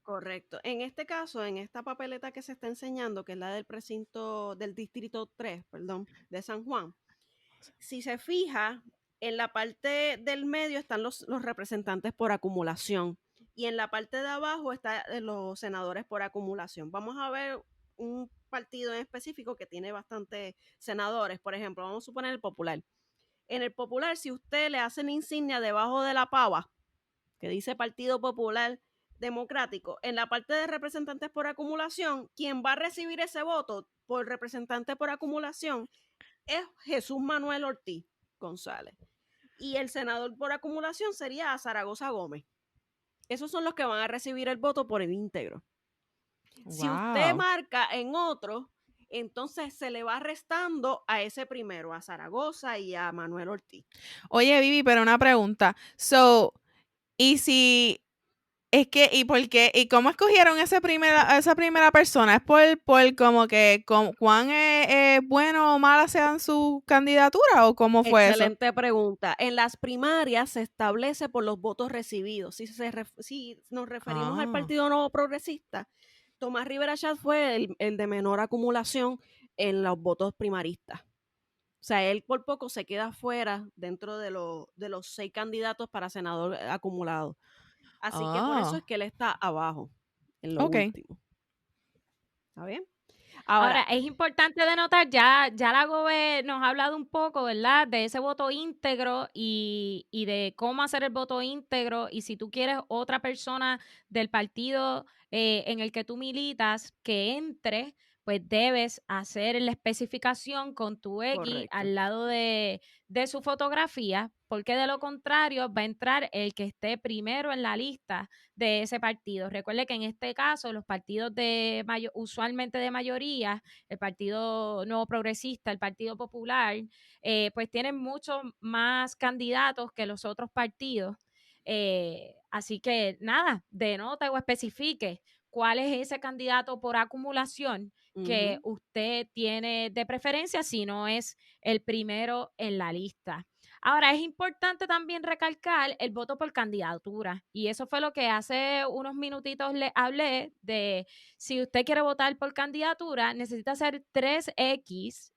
Speaker 2: Correcto. En este caso, en esta papeleta que se está enseñando, que es la del precinto del distrito 3, perdón, de San Juan, si se fija, en la parte del medio están los representantes por acumulación y en la parte de abajo están los senadores por acumulación. Vamos a ver un partido en específico que tiene bastantes senadores. Por ejemplo, vamos a suponer el Popular. En el Popular, si usted le hace la insignia debajo de la pava, que dice Partido Popular Democrático, en la parte de representantes por acumulación, quien va a recibir ese voto por representante por acumulación es Jesús Manuel Ortiz González. Y el senador por acumulación sería Zaragoza Gómez. Esos son los que van a recibir el voto por el íntegro.
Speaker 1: Wow.
Speaker 2: Si usted marca en otro, entonces se le va restando a ese primero, a Zaragoza y a Manuel Ortiz.
Speaker 1: Oye, Vivi, pero una pregunta. ¿Y si es que, y por qué, y cómo escogieron esa primera persona? ¿Es por como que cuán bueno o mala sean sus candidaturas o cómo fue eso?
Speaker 2: Excelente pregunta. En las primarias se establece por los votos recibidos. Si nos referimos al Partido Nuevo Progresista, Tomás Rivera Chatz fue el de menor acumulación en los votos primaristas. O sea, él por poco se queda fuera dentro de los 6 candidatos para senador acumulado. Así que por eso es que él está abajo, en lo último. ¿Está bien?
Speaker 3: Ahora, es importante denotar, ya la Gobe nos ha hablado un poco, ¿verdad?, de ese voto íntegro y de cómo hacer el voto íntegro, y si tú quieres otra persona del partido en el que tú militas que entre, pues debes hacer la especificación con tu X
Speaker 2: Correcto.
Speaker 3: al lado de su fotografía, porque de lo contrario va a entrar el que esté primero en la lista de ese partido. Recuerde que en este caso los partidos usualmente de mayoría, el Partido Nuevo Progresista, el Partido Popular, pues tienen muchos más candidatos que los otros partidos. Así que nada, denote o especifique cuál es ese candidato por acumulación que usted tiene de preferencia, si no es el primero en la lista. Ahora, es importante también recalcar el voto por candidatura, y eso fue lo que hace unos minutitos le hablé de: si usted quiere votar por candidatura, necesita hacer 5X,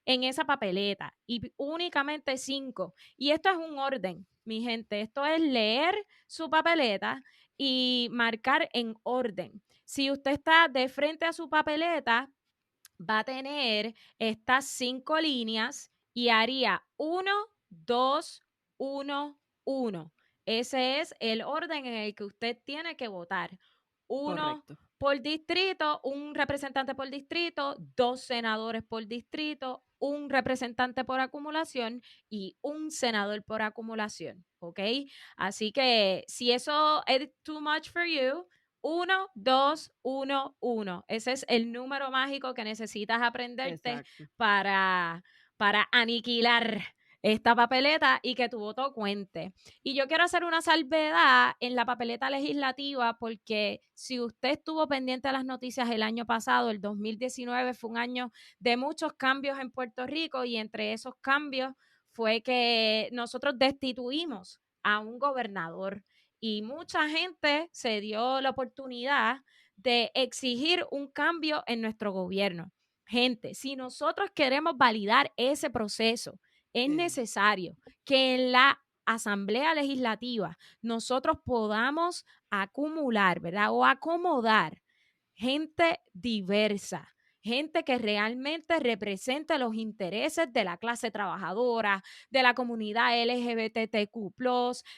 Speaker 3: en esa papeleta, y únicamente 5. Y esto es un orden, mi gente, esto es leer su papeleta y marcar en orden. Si usted está de frente a su papeleta, va a tener estas 5 líneas y haría 1, 2, 1, 1. Ese es el orden en el que usted tiene que votar. 1 por distrito, un representante por distrito, 2 senadores por distrito, un representante por acumulación y un senador por acumulación, ¿ok? Así que si eso es too much for you, 1, 2, 1, 1. Ese es el número mágico que necesitas aprenderte para aniquilar esta papeleta y que tu voto cuente. Y yo quiero hacer una salvedad en la papeleta legislativa, porque si usted estuvo pendiente de las noticias el año pasado, el 2019 fue un año de muchos cambios en Puerto Rico, y entre esos cambios fue que nosotros destituimos a un gobernador. Y mucha gente se dio la oportunidad de exigir un cambio en nuestro gobierno. Gente, si nosotros queremos validar ese proceso, es necesario que en la Asamblea Legislativa nosotros podamos acumular, ¿verdad? O acomodar gente diversa, gente que realmente represente los intereses de la clase trabajadora, de la comunidad LGBTQ+,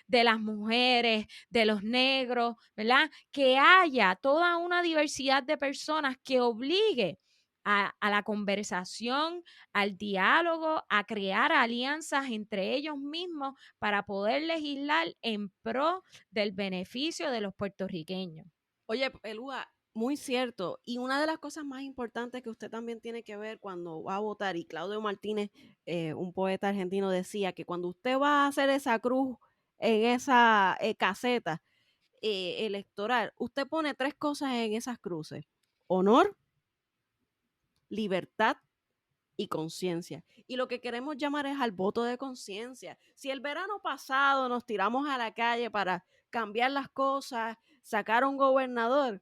Speaker 3: de las mujeres, de los negros, ¿verdad? Que haya toda una diversidad de personas que obligue a la conversación, al diálogo, a crear alianzas entre ellos mismos para poder legislar en pro del beneficio de los puertorriqueños.
Speaker 2: Oye, Pelúa, muy cierto. Y una de las cosas más importantes que usted también tiene que ver cuando va a votar, y Claudio Martínez, un poeta argentino, decía que cuando usted va a hacer esa cruz en esa caseta electoral, usted pone 3 cosas en esas cruces: honor, libertad y conciencia. Y lo que queremos llamar es al voto de conciencia. Si el verano pasado nos tiramos a la calle para cambiar las cosas, sacar a un gobernador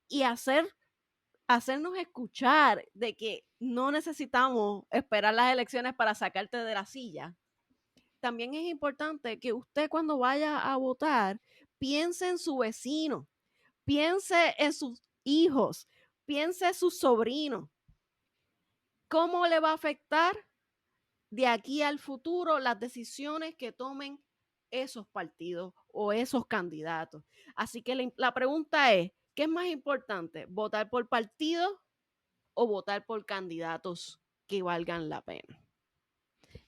Speaker 2: y hacernos escuchar de que no necesitamos esperar las elecciones para sacarte de la silla, también es importante que usted, cuando vaya a votar, piense en su vecino, piense en sus hijos, piense en sus sobrinos. ¿Cómo le va a afectar de aquí al futuro las decisiones que tomen esos partidos o esos candidatos? Así que la pregunta es, ¿qué es más importante? ¿Votar por partidos o votar por candidatos que valgan la pena?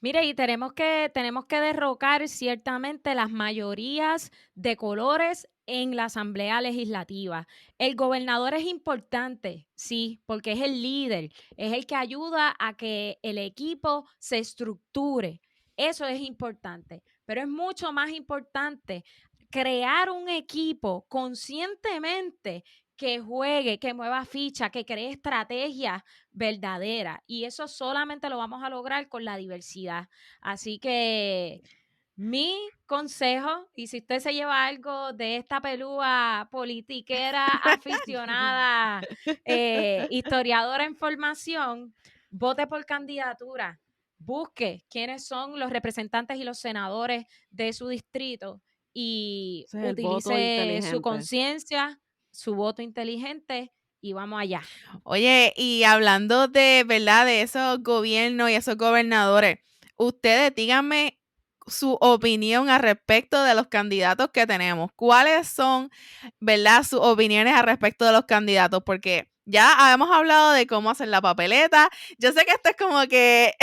Speaker 3: Mire, y tenemos que derrocar ciertamente las mayorías de colores en la Asamblea Legislativa. El gobernador es importante, sí, porque es el líder, es el que ayuda a que el equipo se estructure. Eso es importante, pero es mucho más importante crear un equipo conscientemente que juegue, que mueva ficha, que cree estrategias verdaderas. Y eso solamente lo vamos a lograr con la diversidad. Así que mi consejo, y si usted se lleva algo de esta pelúa politiquera aficionada, historiadora en formación, vote por candidatura. Busque quiénes son los representantes y los senadores de su distrito y
Speaker 2: Ese es el voto
Speaker 3: utilice
Speaker 2: inteligente.
Speaker 3: su conciencia, su voto inteligente y vamos allá.
Speaker 1: Oye, y hablando de, ¿verdad? De esos gobiernos y esos gobernadores, ustedes díganme su opinión al respecto de los candidatos que tenemos. ¿Cuáles son, verdad, sus opiniones al respecto de los candidatos? Porque ya hemos hablado de cómo hacer la papeleta. Yo sé que esto es como que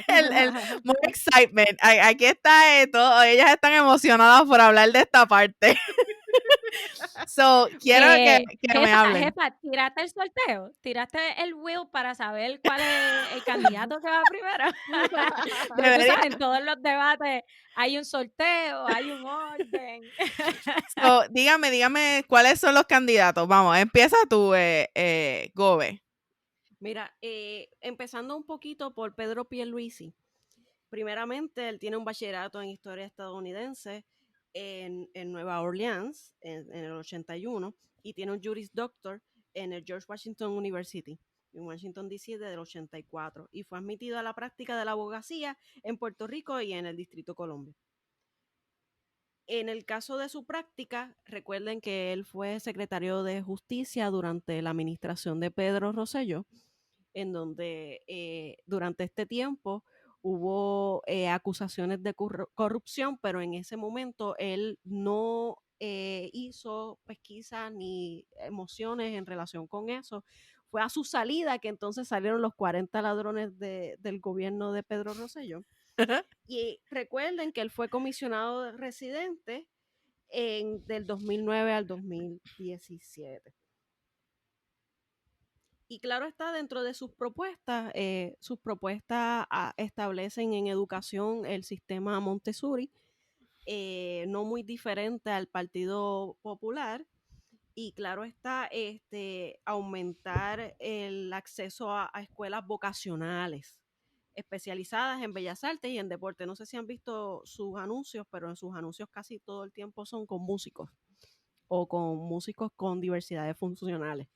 Speaker 1: el more excitement. Aquí está todo. Ellas están emocionadas por hablar de esta parte. So, quiero que me hablen.
Speaker 3: Jefa, tiraste el sorteo, tiraste el wheel para saber cuál es el candidato que va primero. Porque tú sabes, en todos los debates hay un sorteo, hay un orden.
Speaker 1: So, dígame cuáles son los candidatos. Vamos, empieza tú, Gobe.
Speaker 2: Mira, empezando un poquito por Pedro Pierluisi. Primeramente, él tiene un bachillerato en historia estadounidense en Nueva Orleans en el 81 y tiene un Juris Doctor en el George Washington University en Washington, D.C. desde el 84 y fue admitido a la práctica de la abogacía en Puerto Rico y en el Distrito Colombia. En el caso de su práctica, recuerden que él fue secretario de Justicia durante la administración de Pedro Rosselló, en donde durante este tiempo hubo acusaciones de corrupción, pero en ese momento él no hizo pesquisas ni emociones en relación con eso. Fue a su salida que entonces salieron los 40 ladrones del gobierno de Pedro Rosselló. Y recuerden que él fue comisionado residente del 2009 al 2017. Y claro está, dentro de sus propuestas establecen en educación el sistema Montessori, no muy diferente al Partido Popular. Y claro está, aumentar el acceso a escuelas vocacionales especializadas en bellas artes y en deporte. No sé si han visto sus anuncios, pero en sus anuncios casi todo el tiempo son con músicos o con músicos con diversidades funcionales.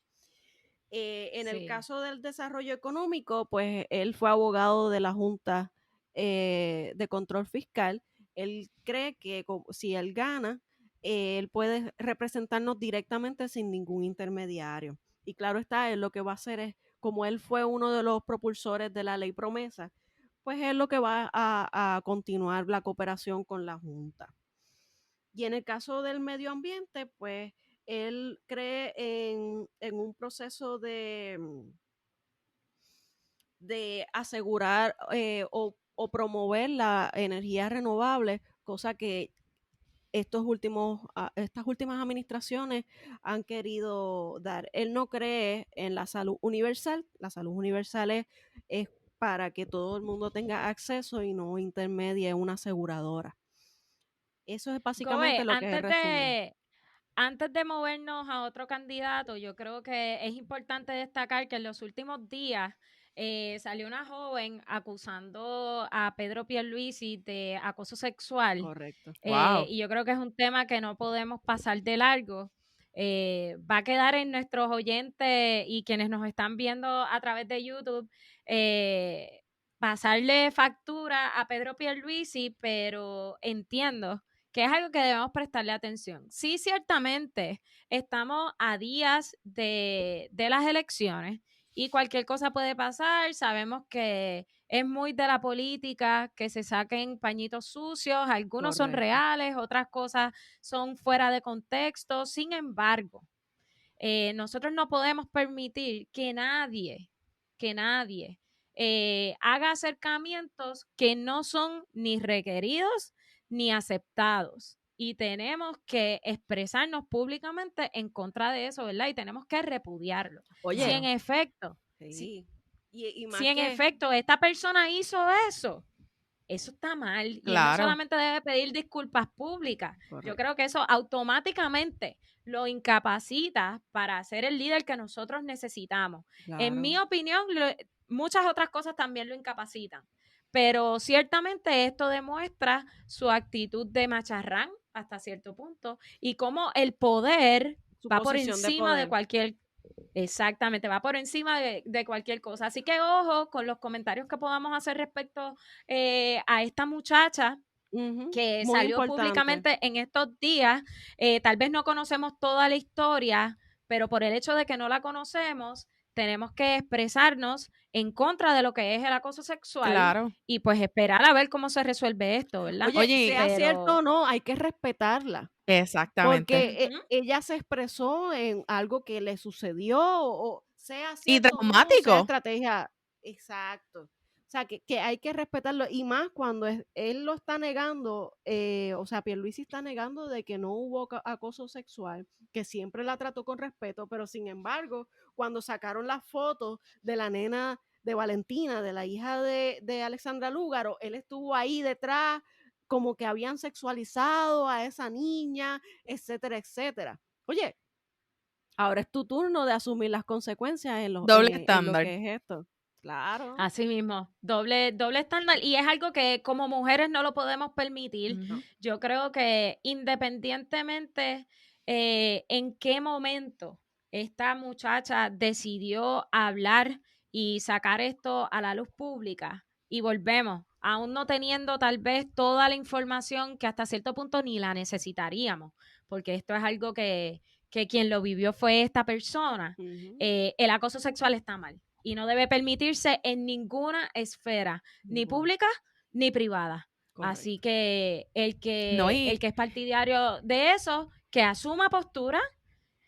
Speaker 2: En el caso del desarrollo económico, pues él fue abogado de la Junta de Control Fiscal él cree que si él gana, él puede representarnos directamente sin ningún intermediario. Y claro está, él lo que va a hacer es, como él fue uno de los propulsores de la ley promesa, pues es lo que va a continuar la cooperación con la Junta. Y en el caso del medio ambiente, pues él cree en un proceso de asegurar o promover la energía renovable, cosa que estas últimas administraciones han querido dar. Él no cree en la salud universal. La salud universal es para que todo el mundo tenga acceso y no intermedie una aseguradora. Eso es básicamente
Speaker 3: Gobe,
Speaker 2: lo que es resumen.
Speaker 3: antes de movernos a otro candidato, yo creo que es importante destacar que en los últimos días salió una joven acusando a Pedro Pierluisi de acoso sexual.
Speaker 2: Correcto.
Speaker 1: Wow.
Speaker 3: Y yo creo que es un tema que no podemos pasar de largo. Va a quedar en nuestros oyentes y quienes nos están viendo a través de YouTube, pasarle factura a Pedro Pierluisi, pero entiendo que es algo que debemos prestarle atención. Sí, ciertamente, estamos a días de las elecciones y cualquier cosa puede pasar. Sabemos que es muy de la política que se saquen pañitos sucios, algunos son
Speaker 2: Correcto.
Speaker 3: reales, otras cosas son fuera de contexto. Sin embargo, nosotros no podemos permitir que nadie haga acercamientos que no son ni requeridos ni aceptados. Y tenemos que expresarnos públicamente en contra de eso, ¿verdad? Y tenemos que repudiarlo.
Speaker 2: Oye,
Speaker 3: Si en efecto,
Speaker 2: sí. Y más
Speaker 3: si en
Speaker 2: que
Speaker 3: efecto esta persona hizo eso está mal. Y él no
Speaker 1: Claro.
Speaker 3: solamente debe pedir disculpas públicas. Yo
Speaker 2: correcto.
Speaker 3: creo que eso automáticamente lo incapacita para ser el líder que nosotros necesitamos. En
Speaker 2: Claro.
Speaker 3: mi opinión, muchas otras cosas también lo incapacitan. Pero ciertamente esto demuestra su actitud de macharrán hasta cierto punto y cómo el poder
Speaker 2: Su
Speaker 3: va por
Speaker 2: posición de
Speaker 3: encima de
Speaker 2: poder.
Speaker 3: cualquier. Exactamente, va por encima de cualquier cosa. Así que ojo con los comentarios que podamos hacer respecto a esta muchacha
Speaker 2: Ujú,
Speaker 3: que
Speaker 2: muy
Speaker 3: salió
Speaker 2: importante.
Speaker 3: públicamente en estos días. Tal vez no conocemos toda la historia, pero por el hecho de que no la conocemos, tenemos que expresarnos en contra de lo que es el acoso sexual
Speaker 1: Claro.
Speaker 3: y pues esperar a ver cómo se resuelve esto, ¿verdad?
Speaker 2: Oye,
Speaker 1: Oye,
Speaker 2: sea cierto
Speaker 3: pero
Speaker 2: o no, hay que respetarla.
Speaker 1: exactamente.
Speaker 2: Porque
Speaker 3: Ujú.
Speaker 2: ella se expresó en algo que le sucedió, o sea
Speaker 1: Y
Speaker 2: cierto o no, sea
Speaker 1: traumático.
Speaker 2: estrategia. Exacto. O sea, que hay que respetarlo. Y más cuando él lo está negando, o sea, Pierluisi está negando de que no hubo acoso sexual, que siempre la trató con respeto, pero sin embargo, cuando sacaron las fotos de la nena de Valentina, de la hija de Alexandra Lúgaro, él estuvo ahí detrás, como que habían sexualizado a esa niña, etcétera, etcétera. Oye, ahora es tu turno de asumir las consecuencias en lo
Speaker 1: Doble
Speaker 2: que es esto. Claro.
Speaker 3: Así mismo, doble estándar. Y es algo que como mujeres no lo podemos permitir.
Speaker 1: Ujú.
Speaker 3: Yo creo que independientemente en qué momento esta muchacha decidió hablar y sacar esto a la luz pública, y volvemos, aún no teniendo tal vez toda la información que hasta cierto punto ni la necesitaríamos, porque esto es algo que quien lo vivió fue esta persona.
Speaker 2: Ujú.
Speaker 3: El acoso sexual está mal y no debe permitirse en ninguna esfera, ni
Speaker 2: Ujú.
Speaker 3: pública ni privada.
Speaker 2: Correcto.
Speaker 3: Así que
Speaker 1: No,
Speaker 3: el que es partidario de eso, que asuma postura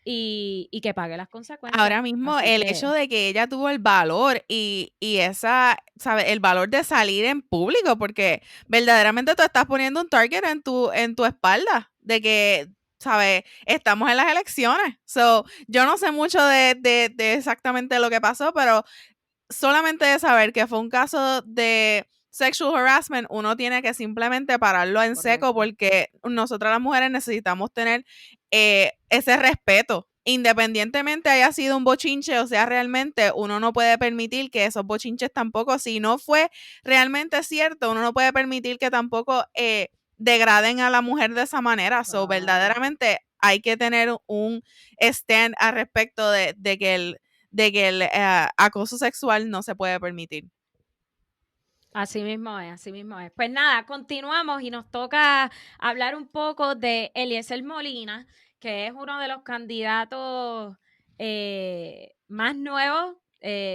Speaker 3: y que pague las consecuencias.
Speaker 1: ahora mismo
Speaker 3: Así
Speaker 1: el
Speaker 3: que
Speaker 1: hecho de que ella tuvo el valor y esa, ¿sabes? El valor de salir en público, porque verdaderamente tú estás poniendo un target en tu espalda, de que, ¿sabes? Estamos en las elecciones. So, yo no sé mucho de exactamente lo que pasó, pero solamente de saber que fue un caso de sexual harassment, uno tiene que simplemente pararlo en seco,
Speaker 2: Correcto.
Speaker 1: porque nosotras las mujeres necesitamos tener ese respeto. Independientemente haya sido un bochinche, o sea, realmente uno no puede permitir que esos bochinches tampoco, si no fue realmente cierto, uno no puede permitir que tampoco degraden a la mujer de esa manera. So,
Speaker 2: Claro.
Speaker 1: verdaderamente hay que tener un stand al respecto de que el acoso sexual no se puede permitir.
Speaker 3: Así mismo es, así mismo es. Pues nada, continuamos y nos toca hablar un poco de Eliezer Molina, que es uno de los candidatos más nuevos,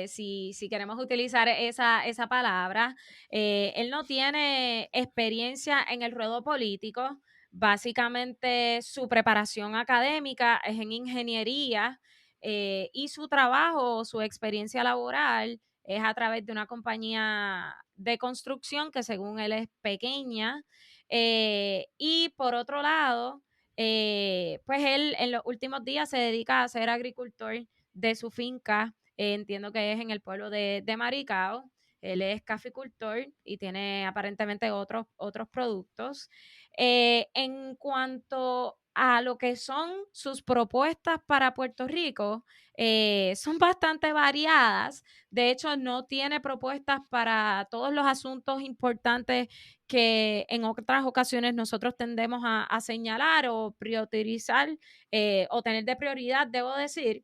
Speaker 3: si queremos utilizar esa palabra. Él no tiene experiencia en el ruedo político. Básicamente su preparación académica es en ingeniería y su trabajo, su experiencia laboral es a través de una compañía de construcción que según él es pequeña. Y por otro lado, pues él en los últimos días se dedica a ser agricultor de su finca, entiendo que es en el pueblo de Maricao. Él es caficultor y tiene aparentemente otros productos. En cuanto a lo que son sus propuestas para Puerto Rico, son bastante variadas. De hecho, no tiene propuestas para todos los asuntos importantes que en otras ocasiones nosotros tendemos a señalar o priorizar o tener de prioridad, debo decir.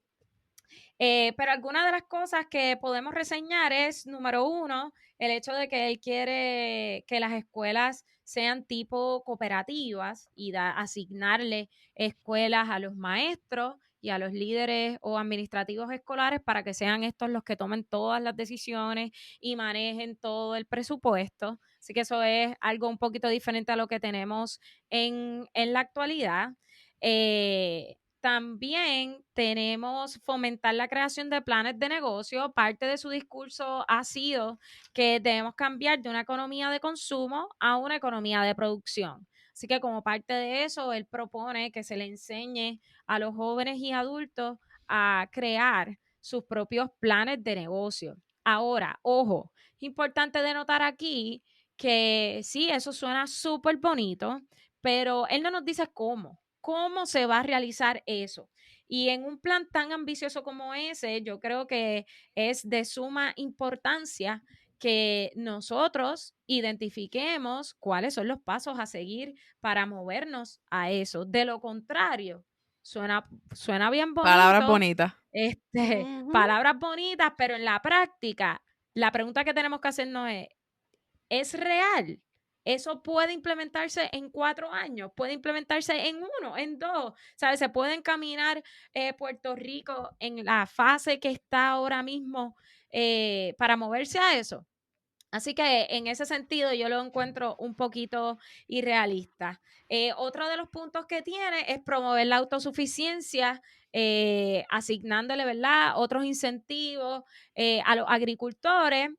Speaker 3: Pero algunas de las cosas que podemos reseñar es, número uno, el hecho de que él quiere que las escuelas sean tipo cooperativas y asignarle escuelas a los maestros y a los líderes o administrativos escolares para que sean estos los que tomen todas las decisiones y manejen todo el presupuesto. Así que eso es algo un poquito diferente a lo que tenemos en la actualidad. También tenemos fomentar la creación de planes de negocio. Parte de su discurso ha sido que debemos cambiar de una economía de consumo a una economía de producción. Así que como parte de eso, él propone que se le enseñe a los jóvenes y adultos a crear sus propios planes de negocio. Ahora, ojo, es importante denotar aquí que sí, eso suena súper bonito, pero él no nos dice cómo se va a realizar eso. Y en un plan tan ambicioso como ese, yo creo que es de suma importancia que nosotros identifiquemos cuáles son los pasos a seguir para movernos a eso. De lo contrario, suena bien
Speaker 1: Palabras
Speaker 3: bonito,
Speaker 1: bonitas.
Speaker 3: palabras bonitas, pero en la práctica, la pregunta que tenemos que hacernos ¿es real? Eso puede implementarse en 4 años, puede implementarse en 1, en 2, ¿sabes? Se puede encaminar Puerto Rico en la fase que está ahora mismo para moverse a eso. Así que en ese sentido yo lo encuentro un poquito irrealista. Otro de los puntos que tiene es promover la autosuficiencia, asignándole, ¿verdad?, otros incentivos a los agricultores.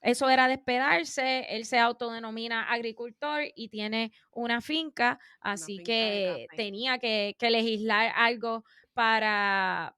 Speaker 3: Eso era de esperarse. Él se autodenomina agricultor y tiene una finca, así
Speaker 2: finca de
Speaker 3: que
Speaker 2: café.
Speaker 3: tenía que legislar algo para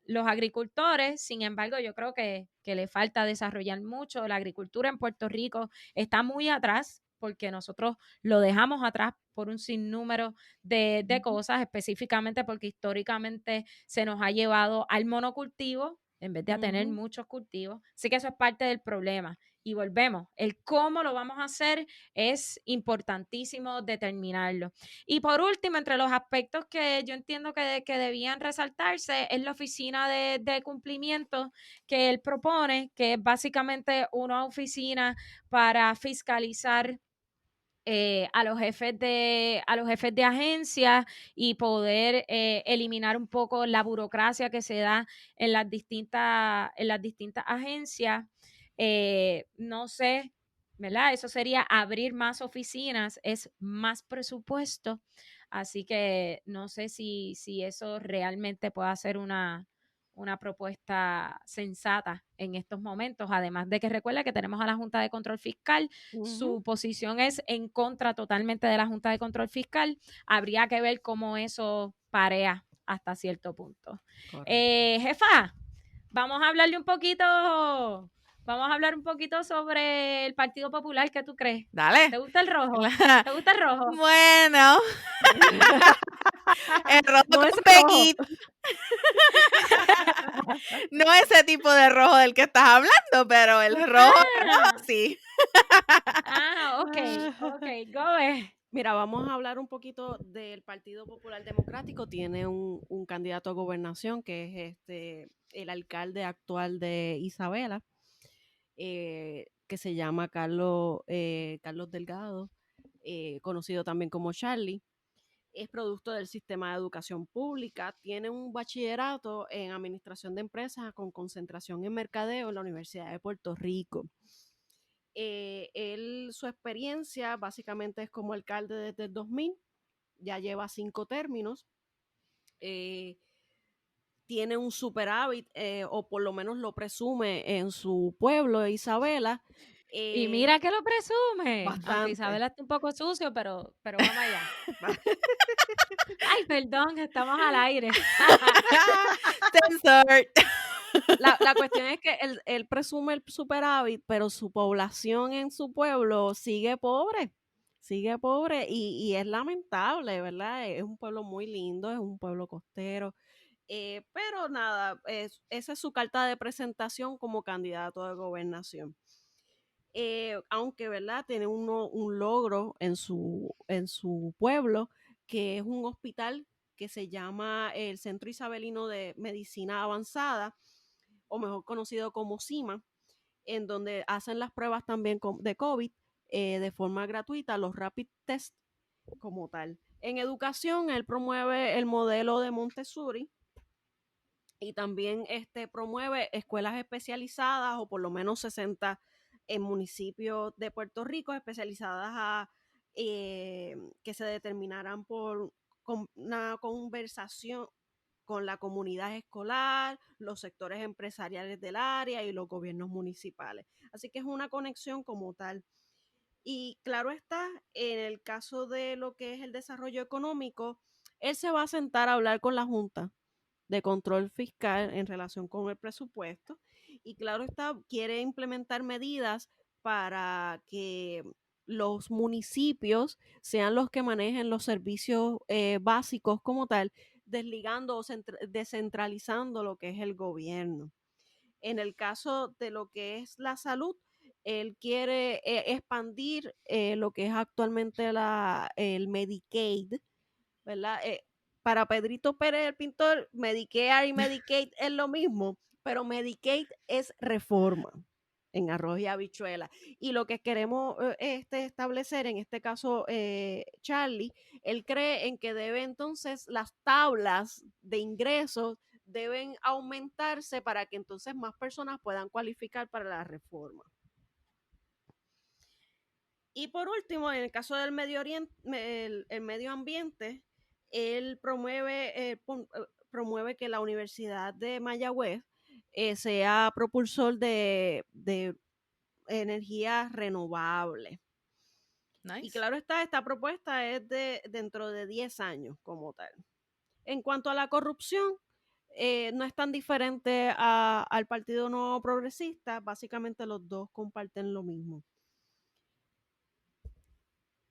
Speaker 3: los agricultores. Sin embargo, yo creo que le falta desarrollar mucho. La agricultura en Puerto Rico está muy atrás porque nosotros lo dejamos atrás por un sinnúmero de cosas, específicamente porque históricamente se nos ha llevado al monocultivo en vez de a tener muchos cultivos. Así que eso es parte del problema. Y volvemos, el cómo lo vamos a hacer es importantísimo determinarlo. Y por último, entre los aspectos que yo entiendo que debían resaltarse es la oficina de cumplimiento que él propone, que es básicamente una oficina para fiscalizar a los jefes de agencia y poder eliminar un poco la burocracia que se da en las distintas agencias. No sé, ¿verdad? Eso sería abrir más oficinas, es más presupuesto, así que no sé si eso realmente puede ser una propuesta sensata en estos momentos, además de que recuerda que tenemos a la Junta de Control Fiscal, su posición es en contra totalmente de la Junta de Control Fiscal, habría que ver cómo eso parea hasta cierto punto. Jefa, vamos a hablarle un poquito, vamos a hablar un poquito sobre el Partido Popular, ¿qué tú crees?
Speaker 1: Dale.
Speaker 3: ¿Te gusta el rojo?
Speaker 1: Claro.
Speaker 3: ¿Te gusta el rojo?
Speaker 1: Bueno. El rojo
Speaker 2: No
Speaker 1: con
Speaker 2: es
Speaker 1: pequito. No ese tipo de rojo del que estás hablando, pero el rojo sí.
Speaker 3: Ok, go ahead.
Speaker 2: Mira, vamos a hablar un poquito del Partido Popular Democrático. Tiene un candidato a gobernación que es el alcalde actual de Isabela, que se llama Carlos Delgado, conocido también como Charlie. Es producto del sistema de educación pública, tiene un bachillerato en administración de empresas con concentración en mercadeo en la Universidad de Puerto Rico. Su experiencia básicamente es como alcalde desde el 2000, ya lleva 5 términos, tiene un superávit, o por lo menos lo presume en su pueblo, Isabela.
Speaker 3: Y mira que lo presume. Aunque
Speaker 2: Bastante.
Speaker 3: Isabela está un poco sucio, pero vamos allá. Ay, perdón, estamos al aire.
Speaker 1: Censor.
Speaker 2: La cuestión es que él presume el superávit, pero su población en su pueblo sigue pobre y es lamentable, ¿verdad? Es un pueblo muy lindo, es un pueblo costero, pero nada, esa es su carta de presentación como candidato de gobernación. Aunque, ¿verdad? Tiene un logro en su pueblo, que es un hospital que se llama el Centro Isabelino de Medicina Avanzada, o mejor conocido como CIMA, en donde hacen las pruebas también de COVID de forma gratuita, los rapid test como tal. En educación, él promueve el modelo de Montessori y también promueve escuelas especializadas, o por lo menos 60 en municipios de Puerto Rico especializadas que se determinarán por una conversación con la comunidad escolar, los sectores empresariales del área y los gobiernos municipales. Así que es una conexión como tal. Y claro está, en el caso de lo que es el desarrollo económico, él se va a sentar a hablar con la Junta de Control Fiscal en relación con el presupuesto, y claro está, quiere implementar medidas para que los municipios sean los que manejen los servicios básicos como tal, desligando o descentralizando lo que es el gobierno. En el caso de lo que es la salud, él quiere expandir lo que es actualmente el Medicaid, ¿verdad? Para Pedrito Pérez, el pintor, Medicare y Medicaid es lo mismo, pero Medicaid es reforma en arroz y habichuela. Y lo que queremos establecer, en este caso Charlie, él cree en que debe entonces las tablas de ingresos deben aumentarse para que entonces más personas puedan cualificar para la reforma. Y por último, en el caso del medio ambiente, él promueve que la Universidad de Mayagüez sea propulsor de energía renovable.
Speaker 1: Nice.
Speaker 2: Y claro está, esta propuesta es dentro de 10 años como tal. En cuanto a la corrupción, no es tan diferente al Partido Nuevo Progresista. Básicamente los dos comparten lo mismo.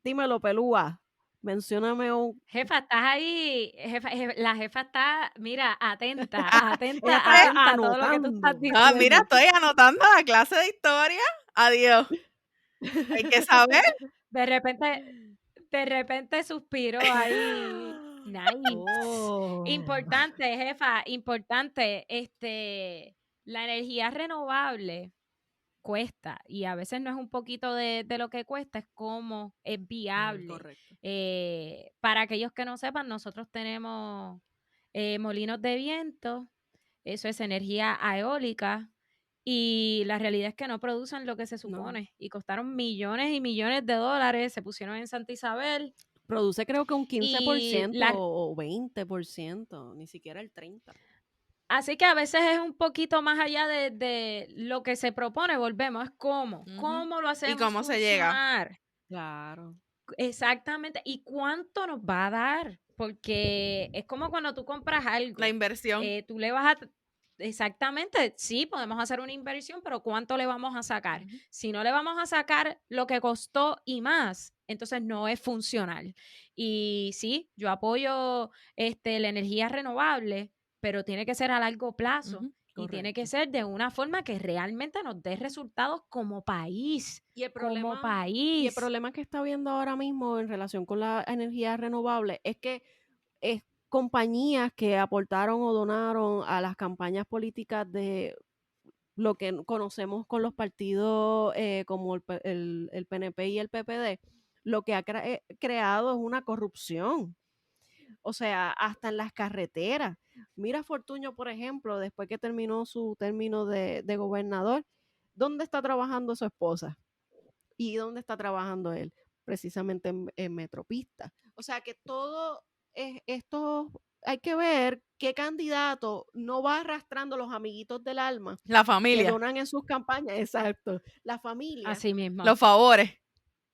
Speaker 2: Dímelo, Pelúa. Mencióname un...
Speaker 3: Jefa, ¿estás ahí? La jefa está, mira, atenta
Speaker 2: Ella
Speaker 3: a todo lo que tú estás
Speaker 2: anotando.
Speaker 3: diciendo.
Speaker 1: Ah, mira, estoy anotando la clase de historia. Adiós. Hay que saber.
Speaker 3: De repente suspiró ahí. Nice.
Speaker 2: Oh.
Speaker 3: Importante, jefa, importante. La energía renovable cuesta, y a veces no es un poquito de lo que cuesta, es cómo es viable.
Speaker 2: Correcto.
Speaker 3: Para aquellos que no sepan, nosotros tenemos molinos de viento, eso es energía eólica, y la realidad es que no producen lo que se supone, y costaron millones y millones de dólares, se pusieron en Santa Isabel.
Speaker 2: Produce creo que un 15%
Speaker 3: Y
Speaker 2: o 20%, ni siquiera el 30%.
Speaker 3: Así que a veces es un poquito más allá de lo que se propone, volvemos, es cómo lo hacemos
Speaker 1: ¿Y cómo se llega?
Speaker 3: funcionar.
Speaker 2: Claro.
Speaker 3: Exactamente, y cuánto nos va a dar, porque es como cuando tú compras algo.
Speaker 1: La inversión.
Speaker 3: Tú le vas a... Exactamente, sí, podemos hacer una inversión, pero ¿cuánto le vamos a sacar? Si no le vamos a sacar lo que costó y más, entonces no es funcional. Y sí, yo apoyo la energía renovable, pero tiene que ser a largo plazo. Y tiene que ser de una forma que realmente nos dé resultados como país.
Speaker 2: Y el problema,
Speaker 3: como país.
Speaker 2: Y el problema que está viendo ahora mismo en relación con la energía renovable es que compañías que aportaron o donaron a las campañas políticas de lo que conocemos con los partidos como el PNP y el PPD, lo que ha creado es una corrupción. O sea, hasta en las carreteras. Mira Fortuño, por ejemplo, después que terminó su término de gobernador, ¿dónde está trabajando su esposa? ¿Y dónde está trabajando él? Precisamente en Metropista. O sea que todo esto hay que ver qué candidato no va arrastrando los amiguitos del alma
Speaker 1: La
Speaker 2: que
Speaker 1: familia,
Speaker 2: donan en sus campañas, exacto, la familia,
Speaker 3: Así mismo.
Speaker 1: los favores.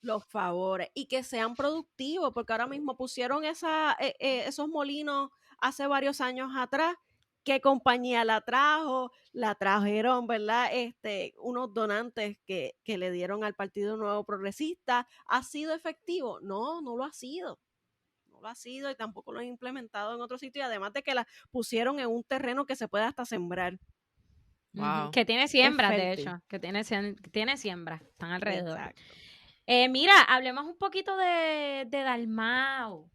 Speaker 2: los favores y que sean productivos, porque ahora mismo pusieron esos molinos hace varios años atrás. ¿Qué compañía la trajo? La trajeron, ¿verdad? Unos donantes que le dieron al Partido Nuevo Progresista. ¿Ha sido efectivo? No, no lo ha sido. No lo ha sido y tampoco lo han implementado en otro sitio. Y además de que la pusieron en un terreno que se puede hasta sembrar.
Speaker 1: Wow.
Speaker 3: Que tiene siembras, de
Speaker 2: fértil.
Speaker 3: hecho, que tiene siembras, están alrededor.
Speaker 2: Exacto.
Speaker 3: Mira, hablemos un poquito de Dalmau.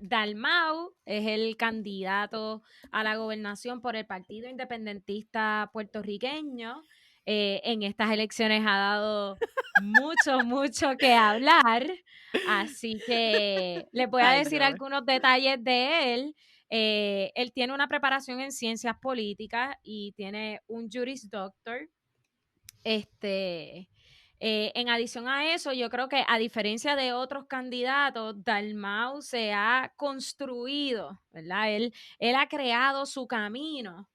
Speaker 3: Dalmau es el candidato a la gobernación por el Partido Independentista Puertorriqueño. En estas elecciones ha dado mucho que hablar, así que les voy a
Speaker 2: Ay,
Speaker 3: decir
Speaker 2: Dios.
Speaker 3: algunos detalles de él. Él tiene una preparación en ciencias políticas y tiene un Juris Doctor. En adición a eso, yo creo que a diferencia de otros candidatos, Dalmau se ha construido, ¿verdad? Él ha creado su camino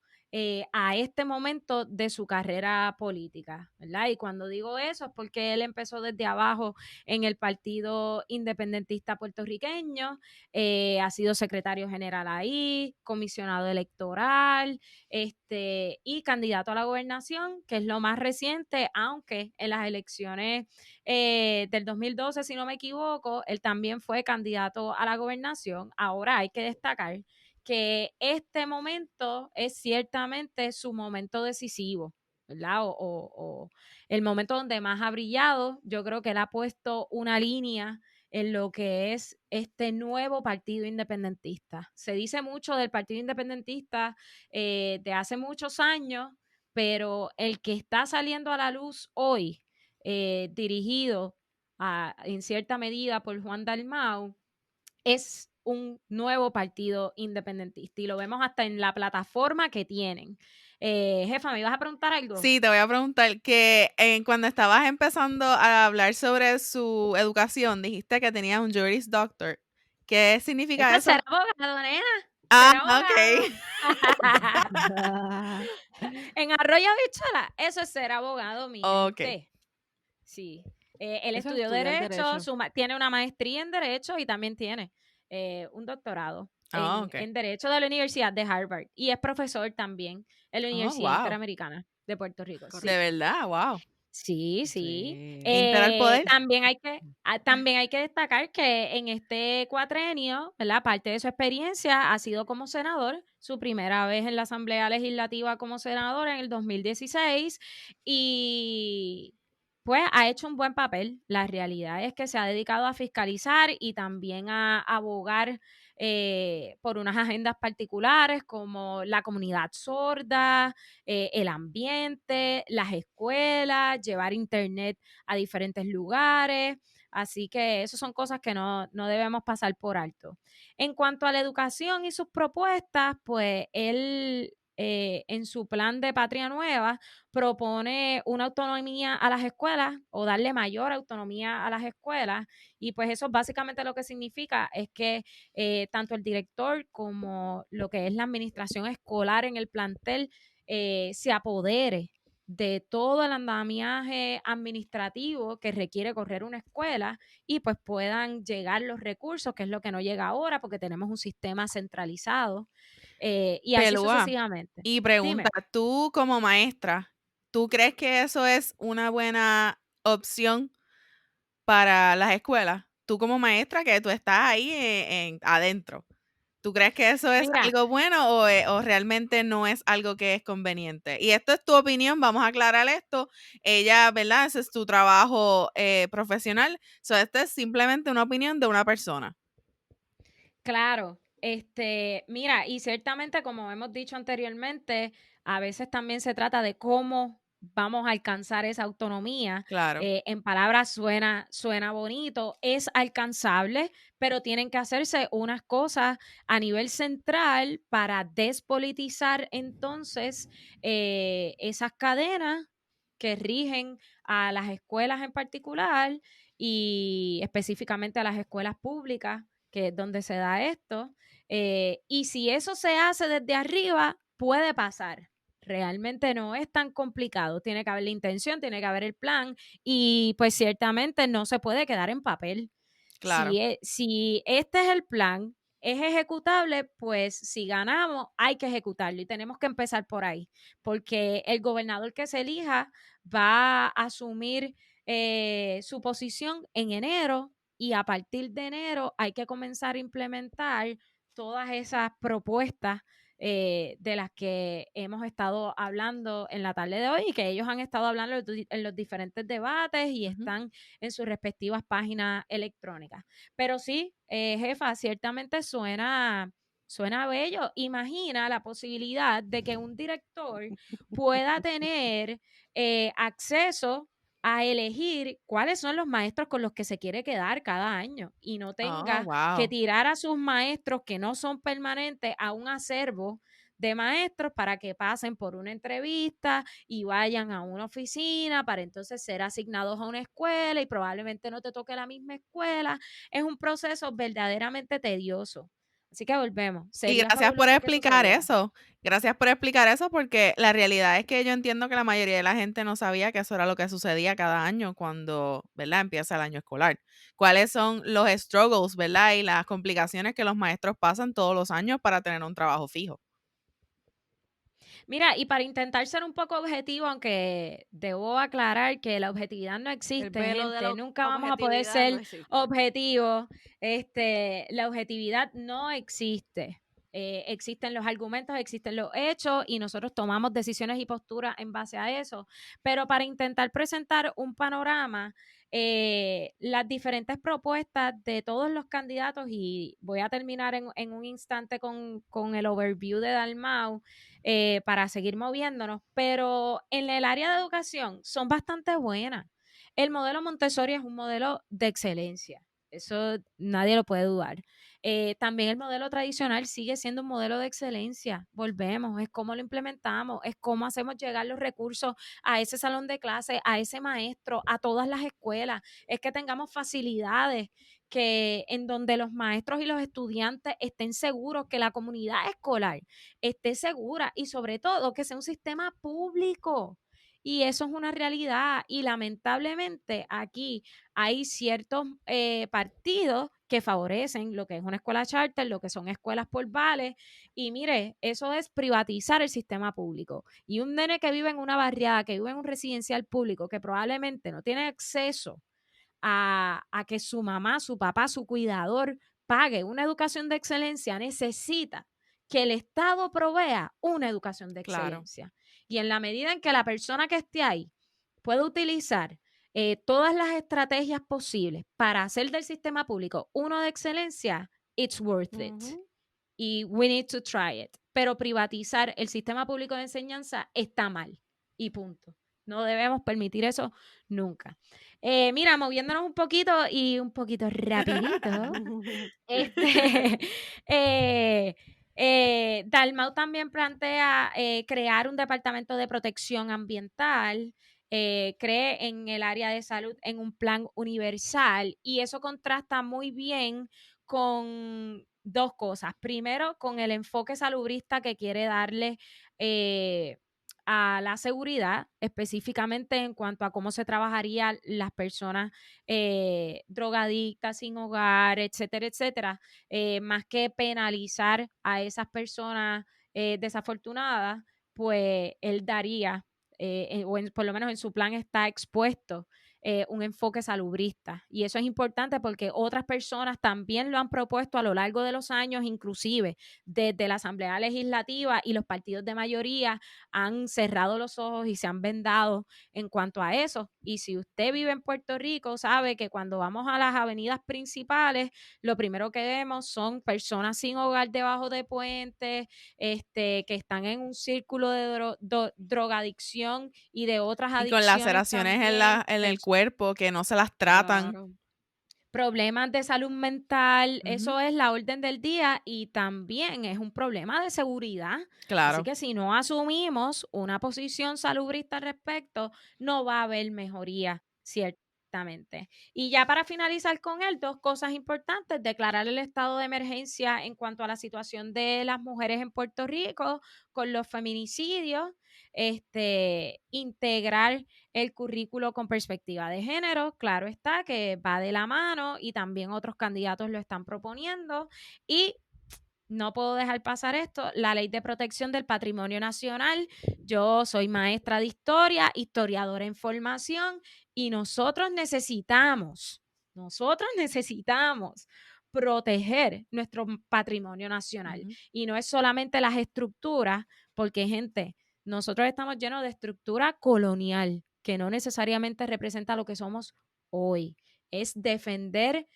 Speaker 3: a este momento de su carrera política, ¿verdad? Y cuando digo eso es porque él empezó desde abajo en el Partido Independentista Puertorriqueño, ha sido secretario general ahí, comisionado electoral, y candidato a la gobernación, que es lo más reciente, aunque en las elecciones del 2012, si no me equivoco, él también fue candidato a la gobernación. Ahora hay que destacar que este momento es ciertamente su momento decisivo, ¿verdad? O el momento donde más ha brillado. Yo creo que él ha puesto una línea en lo que es este nuevo partido independentista. Se dice mucho del partido independentista de hace muchos años, pero el que está saliendo a la luz hoy, dirigido en cierta medida por Juan Dalmau, es un nuevo partido independentista y lo vemos hasta en la plataforma que tienen. Jefa, ¿me ibas a preguntar algo?
Speaker 1: Sí, te voy a preguntar que cuando estabas empezando a hablar sobre su educación, dijiste que tenía un Juris Doctor. ¿Qué significa
Speaker 3: Esto es
Speaker 1: eso?
Speaker 3: ser abogado, nena.
Speaker 1: Ah,
Speaker 3: Ser abogado.
Speaker 1: ok.
Speaker 3: En Arroyo Bichuela, eso es ser abogado, mi
Speaker 1: Ok.
Speaker 3: gente. Sí. Él
Speaker 2: Eso es
Speaker 3: estudió
Speaker 2: estudiar
Speaker 3: Derecho,
Speaker 2: Derecho.
Speaker 3: tiene una maestría en Derecho y también tiene un doctorado
Speaker 1: Ah, ok.
Speaker 3: en Derecho de la Universidad de Harvard. Y es profesor también en la Universidad
Speaker 1: wow.
Speaker 3: Interamericana de Puerto Rico. Sí.
Speaker 1: De verdad, wow.
Speaker 3: Sí.
Speaker 1: Inter al poder.
Speaker 3: También hay que destacar que en este cuatrenio, ¿verdad? Parte de su experiencia ha sido como senador, su primera vez en la Asamblea Legislativa como senador en el 2016 y pues ha hecho un buen papel. La realidad es que se ha dedicado a fiscalizar y también a abogar por unas agendas particulares como la comunidad sorda, el ambiente, las escuelas, llevar internet a diferentes lugares. Así que esas son cosas que no debemos pasar por alto. En cuanto a la educación y sus propuestas, pues él en su plan de Patria Nueva propone una autonomía a las escuelas o darle mayor autonomía a las escuelas y pues eso básicamente lo que significa es que tanto el director como lo que es la administración escolar en el plantel se apodere de todo el andamiaje administrativo que requiere correr una escuela y pues puedan llegar los recursos, que es lo que no llega ahora porque tenemos un sistema centralizado y así
Speaker 1: Pelúa.
Speaker 3: sucesivamente.
Speaker 1: Y pregunta, tú como maestra, ¿tú crees que eso es una buena opción para las escuelas? Tú como maestra que tú estás ahí adentro. ¿Tú crees que eso es
Speaker 3: Mira.
Speaker 1: algo bueno o realmente no es algo que es conveniente? Y esto es tu opinión, vamos a aclarar esto. Ella, ¿verdad? Ese es tu trabajo profesional. So, esto es simplemente una opinión de una persona.
Speaker 3: Claro, Mira, y ciertamente, como hemos dicho anteriormente, a veces también se trata de cómo vamos a alcanzar esa autonomía.
Speaker 1: Claro.
Speaker 3: En palabras suena bonito, es alcanzable, pero tienen que hacerse unas cosas a nivel central para despolitizar entonces esas cadenas que rigen a las escuelas en particular y específicamente a las escuelas públicas, que es donde se da esto. Y si eso se hace desde arriba, puede pasar. Realmente no es tan complicado. Tiene que haber la intención, tiene que haber el plan y pues ciertamente no se puede quedar en papel.
Speaker 1: Claro.
Speaker 3: Si este es el plan, es ejecutable, pues si ganamos hay que ejecutarlo y tenemos que empezar por ahí, porque el gobernador que se elija va a asumir su posición en enero y a partir de enero hay que comenzar a implementar todas esas propuestas de las que hemos estado hablando en la tarde de hoy y que ellos han estado hablando en los diferentes debates y están en sus respectivas páginas electrónicas. Pero sí, jefa, ciertamente suena bello. Imagina la posibilidad de que un director pueda tener acceso a elegir cuáles son los maestros con los que se quiere quedar cada año y no tenga que
Speaker 1: wow.
Speaker 3: tirar a sus maestros que no son permanentes a un acervo de maestros para que pasen por una entrevista y vayan a una oficina para entonces ser asignados a una escuela y probablemente no te toque la misma escuela. Es un proceso verdaderamente tedioso. Así que volvemos.
Speaker 1: Y
Speaker 3: Sería
Speaker 1: gracias por
Speaker 3: fabuloso que
Speaker 1: explicar
Speaker 3: sucediera.
Speaker 1: eso. Gracias por explicar eso, porque la realidad es que yo entiendo que la mayoría de la gente no sabía que eso era lo que sucedía cada año cuando, ¿verdad?, empieza el año escolar. ¿Cuáles son los struggles, ¿verdad?, y las complicaciones que los maestros pasan todos los años para tener un trabajo fijo?
Speaker 3: Mira, y para intentar ser un poco objetivo, aunque debo aclarar que la objetividad no
Speaker 2: El
Speaker 3: existe,
Speaker 2: velo de la
Speaker 3: gente, nunca vamos a poder
Speaker 2: objetividad no
Speaker 3: ser
Speaker 2: existe.
Speaker 3: objetivos. La objetividad no existe. Existen los argumentos, existen los hechos y nosotros tomamos decisiones y posturas en base a eso. Pero para intentar presentar un panorama, las diferentes propuestas de todos los candidatos, y voy a terminar en un instante con el overview de Dalmau, para seguir moviéndonos, pero en el área de educación son bastante buenas. El modelo Montessori es un modelo de excelencia, eso nadie lo puede dudar. También el modelo tradicional sigue siendo un modelo de excelencia. Volvemos, es cómo lo implementamos, es cómo hacemos llegar los recursos a ese salón de clase, a ese maestro, a todas las escuelas. Es que tengamos facilidades que en donde los maestros y los estudiantes estén seguros, que la comunidad escolar esté segura y sobre todo que sea un sistema público. Y eso es una realidad y lamentablemente aquí hay ciertos partidos que favorecen lo que es una escuela charter, lo que son escuelas por vales y mire, eso es privatizar el sistema público. Y un nene que vive en una barriada, que vive en un residencial público, que probablemente no tiene acceso a que su mamá, su papá, su cuidador pague una educación de excelencia, necesita que el Estado provea una educación de
Speaker 1: Claro.
Speaker 3: excelencia. Y en la medida en que la persona que esté ahí puede utilizar todas las estrategias posibles para hacer del sistema público uno de excelencia, it's worth it. Y we need to try it. Pero privatizar el sistema público de enseñanza está mal. Y punto. No debemos permitir eso nunca. Mira, moviéndonos un poquito y un poquito rapidito. Dalmau también plantea crear un departamento de protección ambiental, cree en el área de salud en un plan universal y eso contrasta muy bien con dos cosas. Primero, con el enfoque salubrista que quiere darle a la seguridad, específicamente en cuanto a cómo se trabajaría las personas drogadictas, sin hogar, etcétera, etcétera, más que penalizar a esas personas desafortunadas, pues él daría, por lo menos en su plan está expuesto un enfoque salubrista. Y eso es importante porque otras personas también lo han propuesto a lo largo de los años, inclusive desde la Asamblea Legislativa, y los partidos de mayoría han cerrado los ojos y se han vendado en cuanto a eso. Y si usted vive en Puerto Rico, sabe que cuando vamos a las avenidas principales, lo primero que vemos son personas sin hogar debajo de puentes, que están en un círculo de drogadicción y de otras
Speaker 1: Y
Speaker 3: adicciones
Speaker 1: con laceraciones en el cuerpo que no se las tratan.
Speaker 2: Claro.
Speaker 3: Problemas de salud mental,
Speaker 1: Ujú.
Speaker 3: eso es la orden del día, y también es un problema de seguridad. Así
Speaker 1: Claro.
Speaker 3: que si no asumimos una posición salubrista al respecto, no va a haber mejoría, ciertamente. Y ya para finalizar con él, 2 cosas importantes: declarar el estado de emergencia en cuanto a la situación de las mujeres en Puerto Rico con los feminicidios, integrar el currículo con perspectiva de género, claro está que va de la mano, y también otros candidatos lo están proponiendo. Y no puedo dejar pasar esto, la Ley de Protección del Patrimonio Nacional. Yo soy maestra de historia, historiadora en formación, y nosotros necesitamos proteger nuestro patrimonio nacional.
Speaker 1: Ujú.
Speaker 3: Y no es solamente las estructuras, porque, gente, nosotros estamos llenos de estructura colonial, que no necesariamente representa lo que somos hoy. Es defender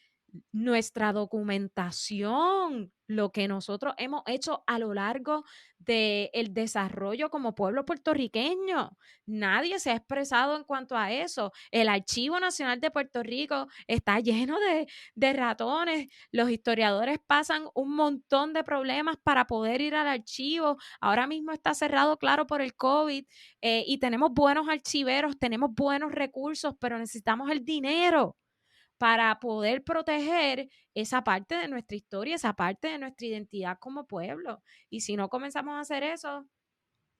Speaker 3: nuestra documentación, lo que nosotros hemos hecho a lo largo del desarrollo como pueblo puertorriqueño. Nadie se ha expresado en cuanto a eso. El Archivo Nacional de Puerto Rico está lleno de ratones. Los historiadores pasan un montón de problemas para poder ir al archivo. Ahora mismo está cerrado, claro, por el COVID, y tenemos buenos archiveros, tenemos buenos recursos, pero necesitamos el dinero para poder proteger esa parte de nuestra historia, esa parte de nuestra identidad como pueblo. Y si no comenzamos a hacer eso,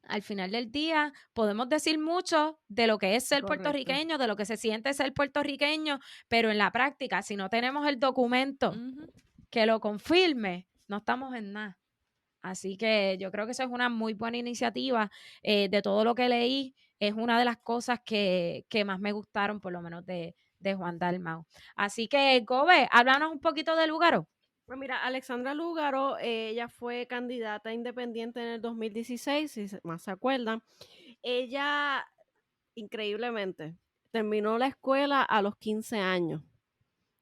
Speaker 3: al final del día podemos decir mucho de lo que es ser
Speaker 2: Correcto.
Speaker 3: puertorriqueño, de lo que se siente ser puertorriqueño, pero en la práctica, si no tenemos el documento
Speaker 1: Ujú.
Speaker 3: que lo confirme, no estamos en nada. Así que yo creo que eso es una muy buena iniciativa. De todo lo que leí, es una de las cosas que más me gustaron, por lo menos de Juan Dalmau. Así que, Gobe, háblanos un poquito de Lugaro.
Speaker 2: Pues mira, Alexandra Lúgaro, ella fue candidata independiente en el 2016, si más se acuerdan. Ella, increíblemente, terminó la escuela a los 15 años.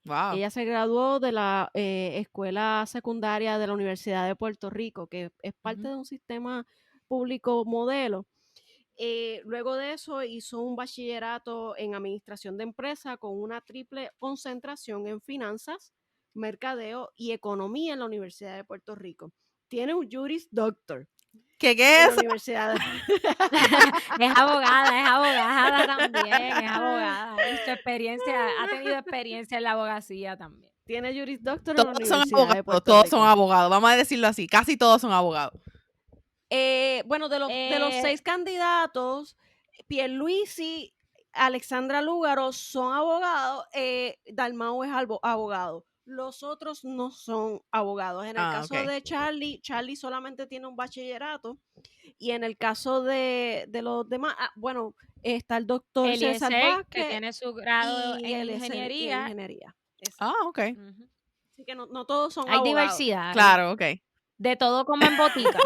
Speaker 1: Wow.
Speaker 2: Ella se graduó de la escuela secundaria de la Universidad de Puerto Rico, que es parte
Speaker 1: Ujú.
Speaker 2: de un sistema público modelo. Luego de eso hizo un bachillerato en administración de empresa con una triple concentración en finanzas, mercadeo y economía en la Universidad de Puerto Rico. Tiene un Juris Doctor
Speaker 1: ¿Qué
Speaker 2: en la
Speaker 1: es?
Speaker 2: Universidad de...
Speaker 3: Es abogada también, es abogada. Y su experiencia, ha tenido experiencia en la abogacía también.
Speaker 2: Tiene Juris Doctor en la
Speaker 1: Todos son
Speaker 2: Universidad de
Speaker 1: abogados,
Speaker 2: Puerto
Speaker 1: todos
Speaker 2: Rico.
Speaker 1: son abogados. Vamos a decirlo así, casi todos son abogados.
Speaker 2: Bueno, de los 6 candidatos, Pierluisi, Alexandra Lúgaro son abogados, Dalmau es abogado. Los otros no son abogados. En el caso
Speaker 1: Ok.
Speaker 2: de Charlie solamente tiene un bachillerato. Y en el caso de los demás, bueno, está el doctor César
Speaker 3: Eliezer, que
Speaker 2: Vázquez
Speaker 3: tiene su grado
Speaker 2: y
Speaker 3: en
Speaker 2: el
Speaker 3: ingeniería.
Speaker 2: ingeniería. Exacto.
Speaker 1: Ok.
Speaker 3: Ujú.
Speaker 2: Así que no todos son
Speaker 3: Hay
Speaker 2: abogados.
Speaker 3: diversidad.
Speaker 1: Claro, ok.
Speaker 3: De todo como en botica.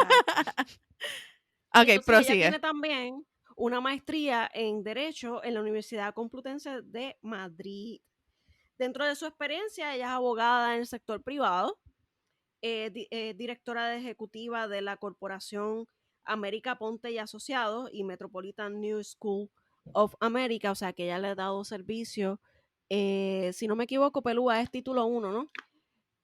Speaker 2: Y
Speaker 1: Ok,
Speaker 2: entonces ella
Speaker 1: prosigue.
Speaker 2: tiene también una maestría en Derecho en la Universidad Complutense de Madrid. Dentro de su experiencia, ella es abogada en el sector privado, directora ejecutiva de la corporación América Ponte y Asociados y Metropolitan New School of America, o sea que ella le ha dado servicio, si no me equivoco, Pelúa es título 1, ¿no?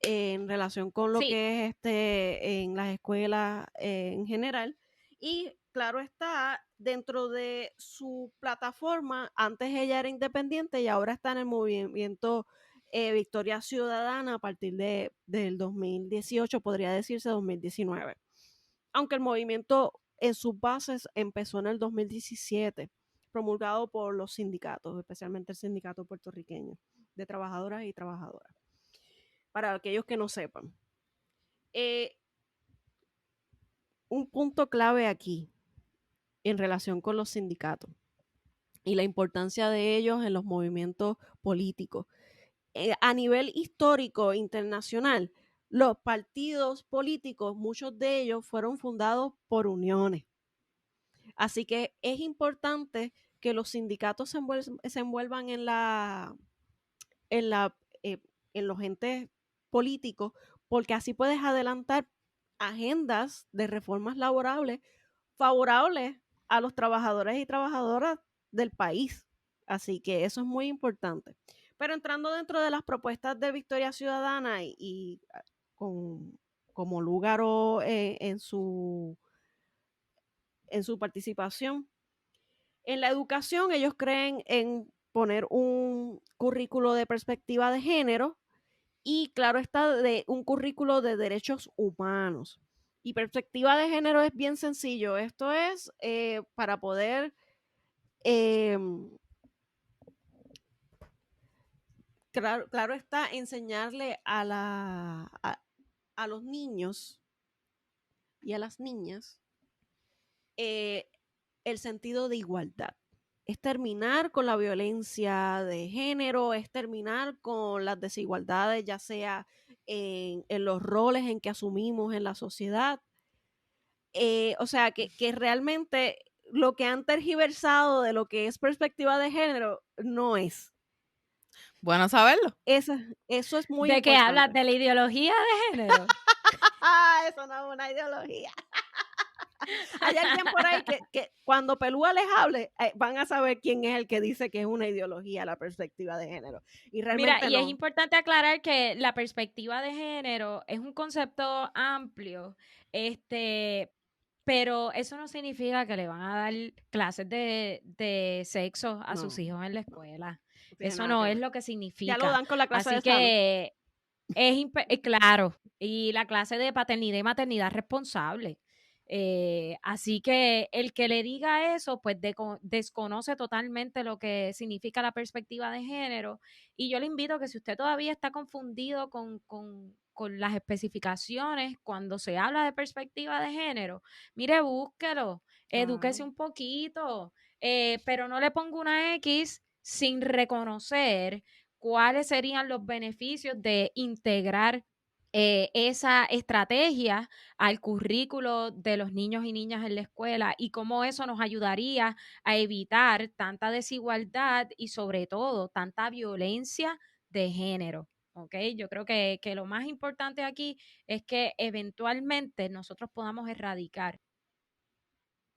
Speaker 2: En relación con lo
Speaker 3: Sí.
Speaker 2: que es en las escuelas en general. Y claro está, dentro de su plataforma, antes ella era independiente y ahora está en el movimiento Victoria Ciudadana a partir del 2018, podría decirse 2019. Aunque el movimiento en sus bases empezó en el 2017, promulgado por los sindicatos, especialmente el sindicato puertorriqueño de trabajadoras y trabajadoras. Para aquellos que no sepan. Un punto clave aquí en relación con los sindicatos. y la importancia de ellos en los movimientos políticos. A nivel histórico internacional, los partidos políticos, muchos de ellos fueron fundados por uniones. Así que es importante que los sindicatos se envuelvan en los entes políticos, porque así puedes adelantar agendas de reformas laborables favorables a los trabajadores y trabajadoras del país. Así que eso es muy importante. Pero entrando dentro de las propuestas de Victoria Ciudadana y como Lúgaro en su participación, en la educación ellos creen en poner un currículo de perspectiva de género y claro está, de un currículo de derechos humanos. Y perspectiva de género es bien sencillo. Esto es para poder claro está, enseñarle a los niños y a las niñas el sentido de igualdad. Es terminar con la violencia de género, es terminar con las desigualdades, ya sea en los roles en que asumimos en la sociedad. O sea, que realmente lo que han tergiversado de lo que es perspectiva de género no es.
Speaker 1: Bueno saberlo.
Speaker 2: Eso es muy
Speaker 3: ¿De
Speaker 2: importante.
Speaker 3: qué hablas? ¿De la ideología de género?
Speaker 2: Eso no es una ideología. Hay alguien por ahí que cuando Pelúa les hable, van a saber quién es el que dice que es una ideología la perspectiva de género. Y realmente
Speaker 3: Mira, y
Speaker 2: no.
Speaker 3: es importante aclarar que la perspectiva de género es un concepto amplio, pero eso no significa que le van a dar clases de sexo a sus
Speaker 2: No.
Speaker 3: hijos en la escuela.
Speaker 2: No tiene
Speaker 3: Eso
Speaker 2: nada
Speaker 3: no
Speaker 2: que
Speaker 3: es
Speaker 2: ver.
Speaker 3: lo que significa.
Speaker 2: Ya lo dan con la clase
Speaker 3: Así
Speaker 2: de salud.
Speaker 3: que es claro, y la clase de paternidad y maternidad responsable. Así que el que le diga eso, pues desconoce totalmente lo que significa la perspectiva de género. Y yo le invito a que si usted todavía está confundido con las especificaciones cuando se habla de perspectiva de género, mire, búsquelo, edúquese un poquito, pero no le ponga una X sin reconocer cuáles serían los beneficios de integrar esa estrategia al currículo de los niños y niñas en la escuela y cómo eso nos ayudaría a evitar tanta desigualdad y sobre todo tanta violencia de género. ¿Okay? Yo creo que lo más importante aquí es que eventualmente nosotros podamos erradicar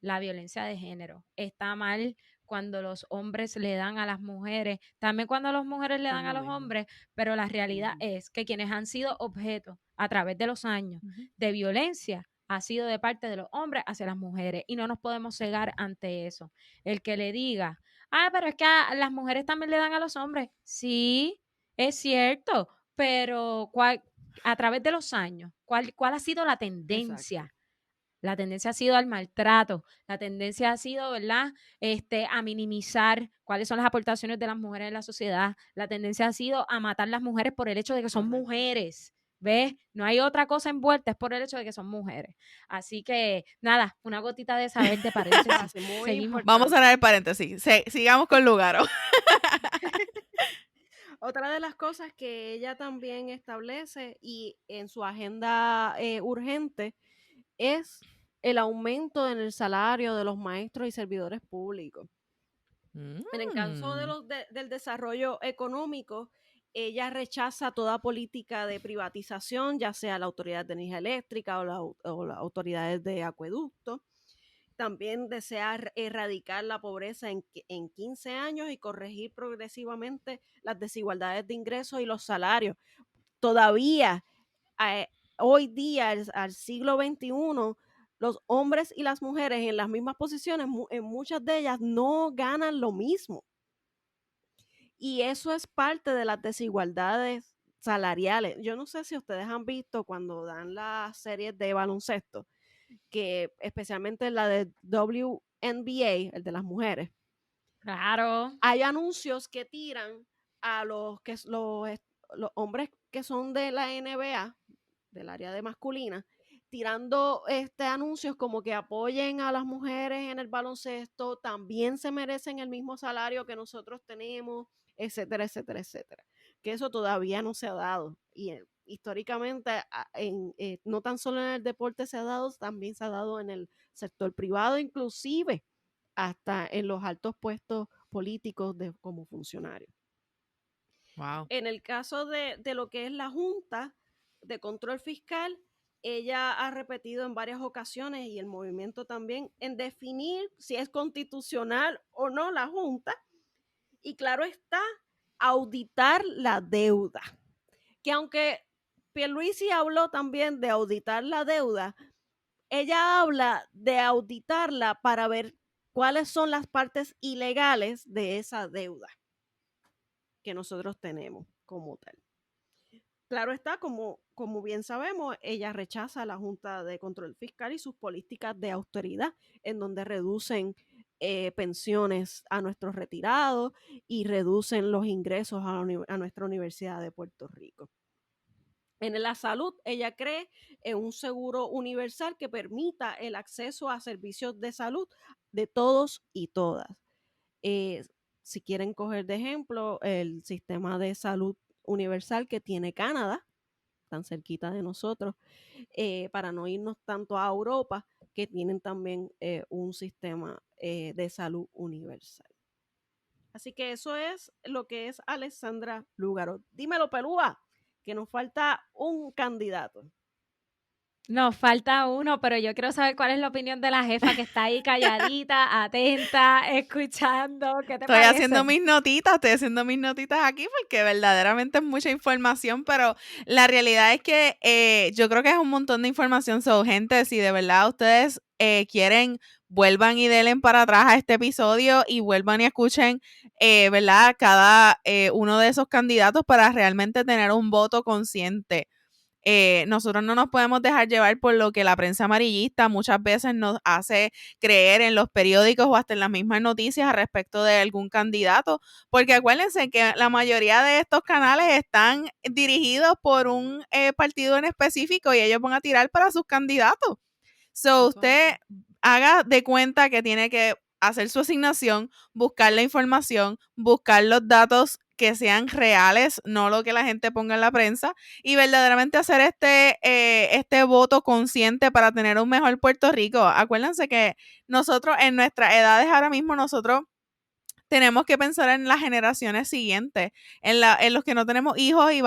Speaker 3: la violencia de género. Está mal cuando los hombres le dan a las mujeres, también cuando las mujeres le dan a los hombres, pero la realidad es que quienes han sido objeto a través de los años de violencia ha sido de parte de los hombres hacia las mujeres y no nos podemos cegar ante eso. El que le diga, pero es que a las mujeres también le dan a los hombres. Sí, es cierto, pero a través de los años, ¿cuál ha sido la tendencia?
Speaker 2: Exacto.
Speaker 3: La tendencia ha sido al maltrato, la tendencia ha sido, ¿verdad?, a minimizar cuáles son las aportaciones de las mujeres en la sociedad. La tendencia ha sido a matar las mujeres por el hecho de que son mujeres. ¿Ves? No hay otra cosa envuelta, es por el hecho de que son mujeres. Así que, nada, una gotita de saber de paréntesis. Seguimos.
Speaker 1: Vamos a dar el paréntesis. Sigamos con Lúgaro.
Speaker 2: Otra de las cosas que ella también establece y en su agenda urgente es el aumento en el salario de los maestros y servidores públicos. En el caso del desarrollo económico, ella rechaza toda política de privatización, ya sea la Autoridad de Energía Eléctrica o las autoridades de acueducto. También desea erradicar la pobreza en 15 años y corregir progresivamente las desigualdades de ingresos y los salarios. Todavía, hoy día, al siglo XXI, los hombres y las mujeres en las mismas posiciones, en muchas de ellas, no ganan lo mismo. Y eso es parte de las desigualdades salariales. Yo no sé si ustedes han visto cuando dan las series de baloncesto, que especialmente la de WNBA, el de las mujeres.
Speaker 3: Claro.
Speaker 2: Hay anuncios que tiran a los hombres que son de la NBA, del área de masculina, tirando anuncios como que apoyen a las mujeres en el baloncesto, también se merecen el mismo salario que nosotros tenemos, etcétera, etcétera, etcétera. Que eso todavía no se ha dado. Y históricamente, no tan solo en el deporte se ha dado, también se ha dado en el sector privado, inclusive hasta en los altos puestos políticos como funcionarios.
Speaker 1: Wow.
Speaker 2: En el caso de lo que es la Junta de Control Fiscal, ella ha repetido en varias ocasiones, y el movimiento también, en definir si es constitucional o no la Junta, y claro está, auditar la deuda. Que aunque Pierluisi habló también de auditar la deuda, ella habla de auditarla para ver cuáles son las partes ilegales de esa deuda que nosotros tenemos como tal. Claro está, como bien sabemos, ella rechaza la Junta de Control Fiscal y sus políticas de austeridad, en donde reducen pensiones a nuestros retirados y reducen los ingresos a nuestra Universidad de Puerto Rico. En la salud, ella cree en un seguro universal que permita el acceso a servicios de salud de todos y todas. Si quieren coger de ejemplo el sistema de salud universal que tiene Canadá, tan cerquita de nosotros, para no irnos tanto a Europa, que tienen también un sistema de salud universal. Así que eso es lo que es Alexandra Lúgaro. Dímelo, Pelúa, que nos falta un candidato.
Speaker 3: Nos falta uno, pero yo quiero saber cuál es la opinión de la jefa que está ahí calladita, atenta, escuchando. ¿Qué te
Speaker 1: Estoy
Speaker 3: parece?
Speaker 1: haciendo mis notitas aquí porque verdaderamente es mucha información, pero la realidad es que yo creo que es un montón de información. So, gente, si de verdad ustedes quieren, vuelvan y denle para atrás a este episodio y vuelvan y escuchen, ¿verdad? Cada uno de esos candidatos para realmente tener un voto consciente. Nosotros no nos podemos dejar llevar por lo que la prensa amarillista muchas veces nos hace creer en los periódicos o hasta en las mismas noticias al respecto de algún candidato, porque acuérdense que la mayoría de estos canales están dirigidos por un partido en específico y ellos van a tirar para sus candidatos. So, usted haga de cuenta que tiene que hacer su asignación, buscar la información, buscar los datos que sean reales, no lo que la gente ponga en la prensa, y verdaderamente hacer este voto consciente para tener un mejor Puerto Rico. Acuérdense que nosotros en nuestras edades ahora mismo, nosotros tenemos que pensar en las generaciones siguientes, en los que no tenemos hijos y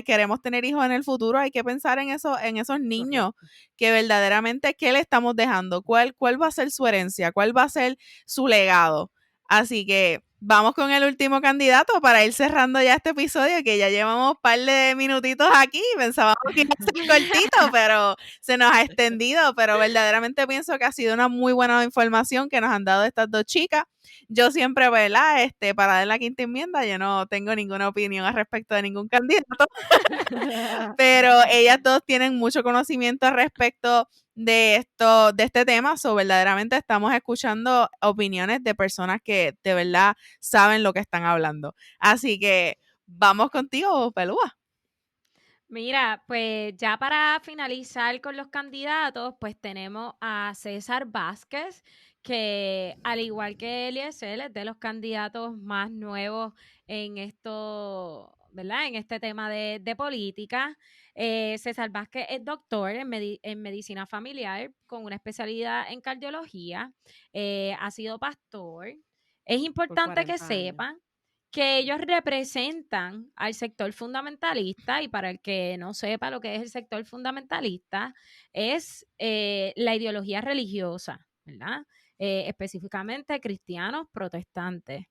Speaker 1: queremos tener hijos en el futuro. Hay que pensar en esos niños. Correcto. Que verdaderamente, ¿qué le estamos dejando? ¿Cuál va a ser su herencia? ¿Cuál va a ser su legado? Así que vamos con el último candidato para ir cerrando ya este episodio, que ya llevamos un par de minutitos aquí. Pensábamos que iba a ser cortito, pero se nos ha extendido. Pero verdaderamente pienso que ha sido una muy buena información que nos han dado estas dos chicas. Yo siempre, ¿verdad? Para dar la quinta enmienda, yo no tengo ninguna opinión al respecto de ningún candidato, pero ellas dos tienen mucho conocimiento al respecto de este tema. So, verdaderamente estamos escuchando opiniones de personas que de verdad saben lo que están hablando. Así que vamos contigo, Pelúa.
Speaker 3: Mira, pues ya para finalizar con los candidatos, pues tenemos a César Vázquez, que al igual que Eliezer, es de los candidatos más nuevos en esto, ¿verdad? En este tema de política. César Vázquez es doctor en medicina familiar con una especialidad en cardiología. Ha sido pastor. Es importante que sepan que ellos representan al sector fundamentalista, y para el que no sepa lo que es el sector fundamentalista, es la ideología religiosa, ¿verdad? Específicamente cristianos protestantes.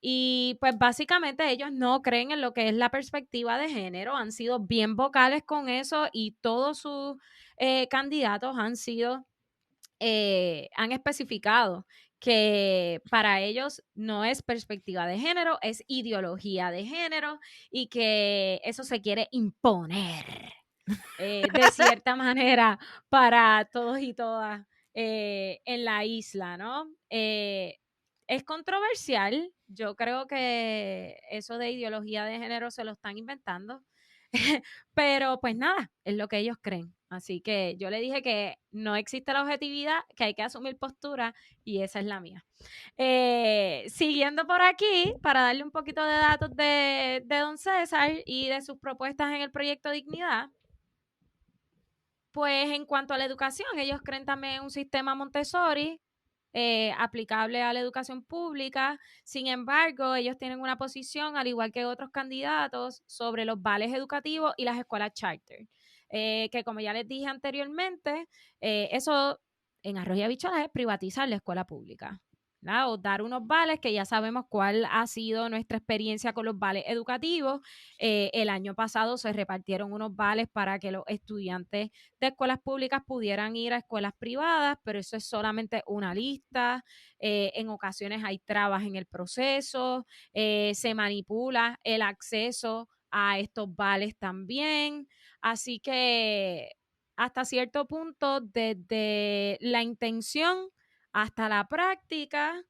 Speaker 3: Y pues básicamente ellos no creen en lo que es la perspectiva de género, han sido bien vocales con eso y todos sus candidatos han especificado que para ellos no es perspectiva de género, es ideología de género y que eso se quiere imponer de cierta manera para todos y todas en la isla, ¿no? Es controversial. Yo creo que eso de ideología de género se lo están inventando, pero pues nada, es lo que ellos creen. Así que yo le dije que no existe la objetividad, que hay que asumir postura y esa es la mía. Siguiendo por aquí, para darle un poquito de datos de don César y de sus propuestas en el proyecto Dignidad, pues en cuanto a la educación, ellos creen también en un sistema Montessori aplicable a la educación pública. Sin embargo, ellos tienen una posición, al igual que otros candidatos, sobre los vales educativos y las escuelas charter. Que como ya les dije anteriormente, eso en arroz y habichuelas es privatizar la escuela pública, ¿verdad? O dar unos vales, que ya sabemos cuál ha sido nuestra experiencia con los vales educativos. El año pasado se repartieron unos vales para que los estudiantes de escuelas públicas pudieran ir a escuelas privadas, pero eso es solamente una lista. En ocasiones hay trabas en el proceso, se manipula el acceso a estos vales también. Así que hasta cierto punto, desde la intención hasta la práctica,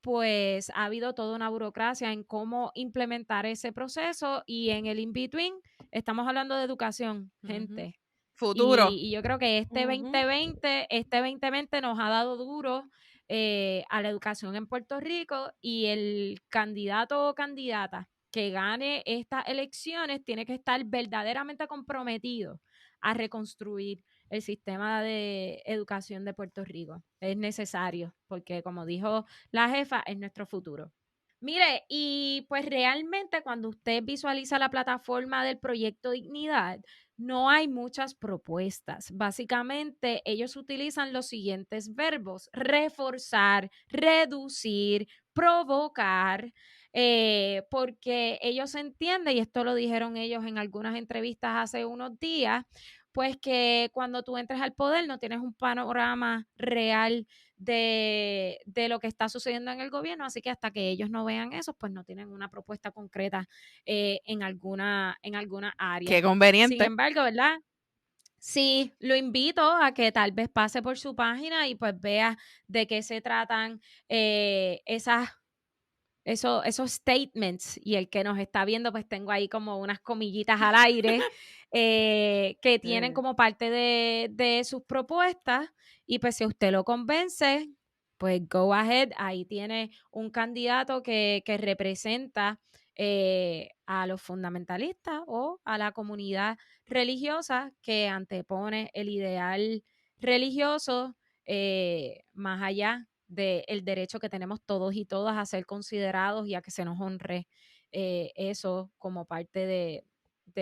Speaker 3: pues ha habido toda una burocracia en cómo implementar ese proceso y en el in-between estamos hablando de educación, gente.
Speaker 1: Futuro.
Speaker 3: Y yo creo que este 2020 nos ha dado duro a la educación en Puerto Rico, y el candidato o candidata que gane estas elecciones tiene que estar verdaderamente comprometido a reconstruir el sistema de educación de Puerto Rico. Es necesario, porque como dijo la jefa, es nuestro futuro. Mire, y pues realmente cuando usted visualiza la plataforma del proyecto Dignidad, no hay muchas propuestas. Básicamente, ellos utilizan los siguientes verbos: reforzar, reducir, provocar, porque ellos entienden, y esto lo dijeron ellos en algunas entrevistas hace unos días, pues que cuando tú entres al poder no tienes un panorama real de lo que está sucediendo en el gobierno, así que hasta que ellos no vean eso, pues no tienen una propuesta concreta en alguna área.
Speaker 1: Qué conveniente.
Speaker 3: Sin embargo, ¿verdad? Sí, lo invito a que tal vez pase por su página y pues vea de qué se tratan esos statements, y el que nos está viendo, pues tengo ahí como unas comillitas al aire que tienen como parte de sus propuestas, y pues si usted lo convence, pues go ahead, ahí tiene un candidato que representa a los fundamentalistas o a la comunidad religiosa que antepone el ideal religioso más allá del derecho que tenemos todos y todas a ser considerados y a que se nos honre eso como parte de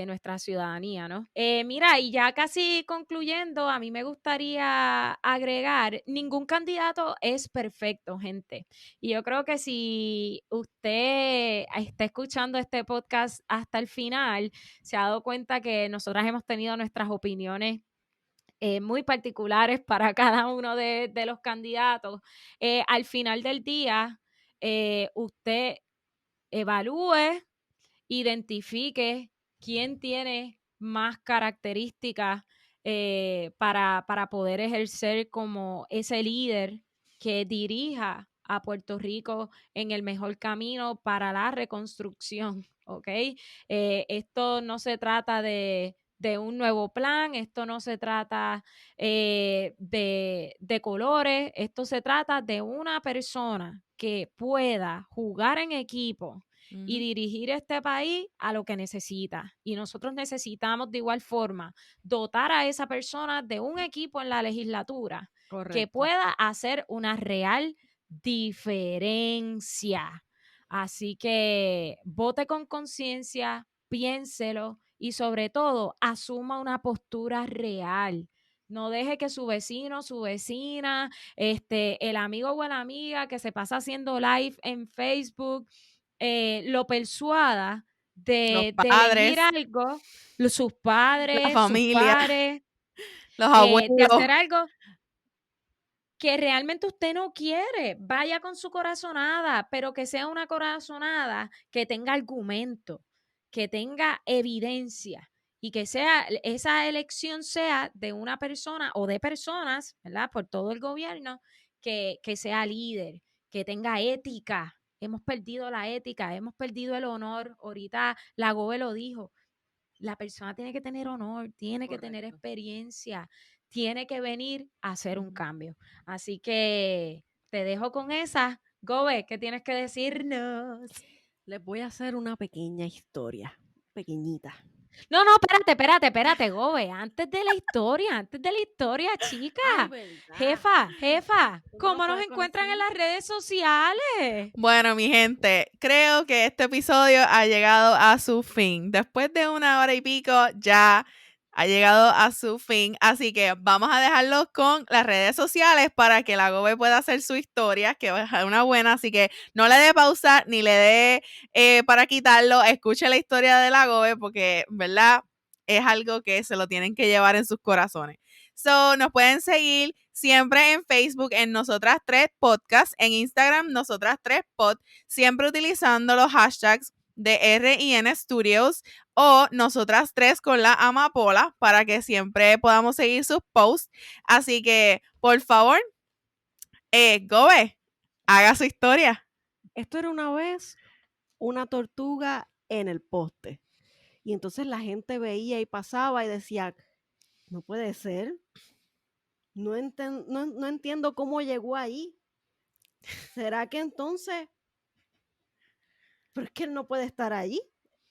Speaker 3: nuestra ciudadanía, ¿no? Mira, y ya casi concluyendo, a mí me gustaría agregar, ningún candidato es perfecto, gente. Y yo creo que si usted está escuchando este podcast hasta el final, se ha dado cuenta que nosotras hemos tenido nuestras opiniones muy particulares para cada uno de los candidatos. Al final del día, usted evalúe, identifique quién tiene más características para poder ejercer como ese líder que dirija a Puerto Rico en el mejor camino para la reconstrucción, ¿ok? Esto no se trata de un nuevo plan, esto no se trata de colores, esto se trata de una persona que pueda jugar en equipo y dirigir este país a lo que necesita. Y nosotros necesitamos de igual forma dotar a esa persona de un equipo en la legislatura que pueda hacer una real diferencia. Así que vote con conciencia, piénselo y sobre todo asuma una postura real. No deje que su vecino, su vecina, el amigo o la amiga que se pasa haciendo live en Facebook, lo persuada de elegir algo, sus padres,
Speaker 1: la familia,
Speaker 3: sus pares,
Speaker 1: los abuelos,
Speaker 3: de hacer algo que realmente usted no quiere. Vaya con su corazonada, pero que sea una corazonada que tenga argumento, que tenga evidencia, y que esa elección sea de una persona o de personas, ¿verdad? Por todo el gobierno, que sea líder, que tenga ética. Hemos perdido la ética, hemos perdido el honor. Ahorita la Gobe lo dijo. la persona tiene que tener honor, tiene que tener
Speaker 2: Correcto.
Speaker 3: experiencia, tiene que venir a hacer un cambio. Así que te dejo con esa. Gobe, ¿qué tienes que decirnos?
Speaker 2: Les voy a hacer una pequeña historia, pequeñita.
Speaker 3: No, espérate, Gobe. Antes de la historia, chica.
Speaker 2: Ay, ¿verdad?
Speaker 3: Jefa,
Speaker 2: ¿Cómo
Speaker 3: ¿cómo
Speaker 2: nos
Speaker 3: nos
Speaker 2: puedes
Speaker 3: encuentran en
Speaker 2: conocer?
Speaker 3: las redes sociales?
Speaker 1: Bueno, mi gente, creo que este episodio ha llegado a su fin. Después de 1 hora y pico, ya ha llegado a su fin. Así que vamos a dejarlo con las redes sociales para que la Gobe pueda hacer su historia, que va a ser una buena. Así que no le dé pausa ni le dé para quitarlo. Escuche la historia de la Gobe porque, ¿verdad? Es algo que se lo tienen que llevar en sus corazones. So, nos pueden seguir siempre en Facebook en Nosotras 3 Podcast, en Instagram Nosotras 3 Pod, siempre utilizando los hashtags de RIN Studios o Nosotras 3 con la amapola para que siempre podamos seguir sus posts. Así que, por favor, Gobe, haga su historia.
Speaker 2: Esto era una vez una tortuga en el poste. Y entonces la gente veía y pasaba y decía, no puede ser. No entiendo cómo llegó ahí. ¿Será que entonces? Pero es que él no puede estar ahí,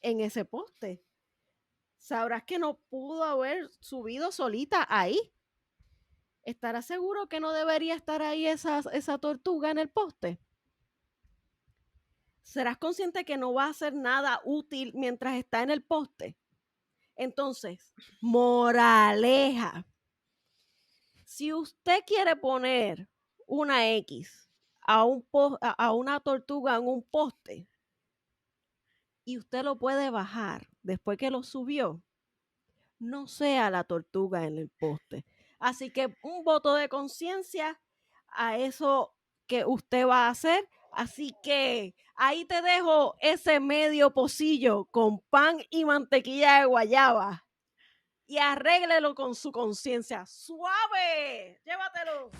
Speaker 2: en ese poste. Sabrás que no pudo haber subido solita ahí. ¿Estarás seguro que no debería estar ahí esa tortuga en el poste? ¿Serás consciente que no va a hacer nada útil mientras está en el poste? Entonces, moraleja. Si usted quiere poner una X a una tortuga en un poste y usted lo puede bajar después que lo subió, no sea la tortuga en el poste. Así que un voto de conciencia a eso que usted va a hacer. Así que ahí te dejo ese medio pocillo con pan y mantequilla de guayaba. Y arréglelo con su conciencia. ¡Suave! ¡Llévatelo!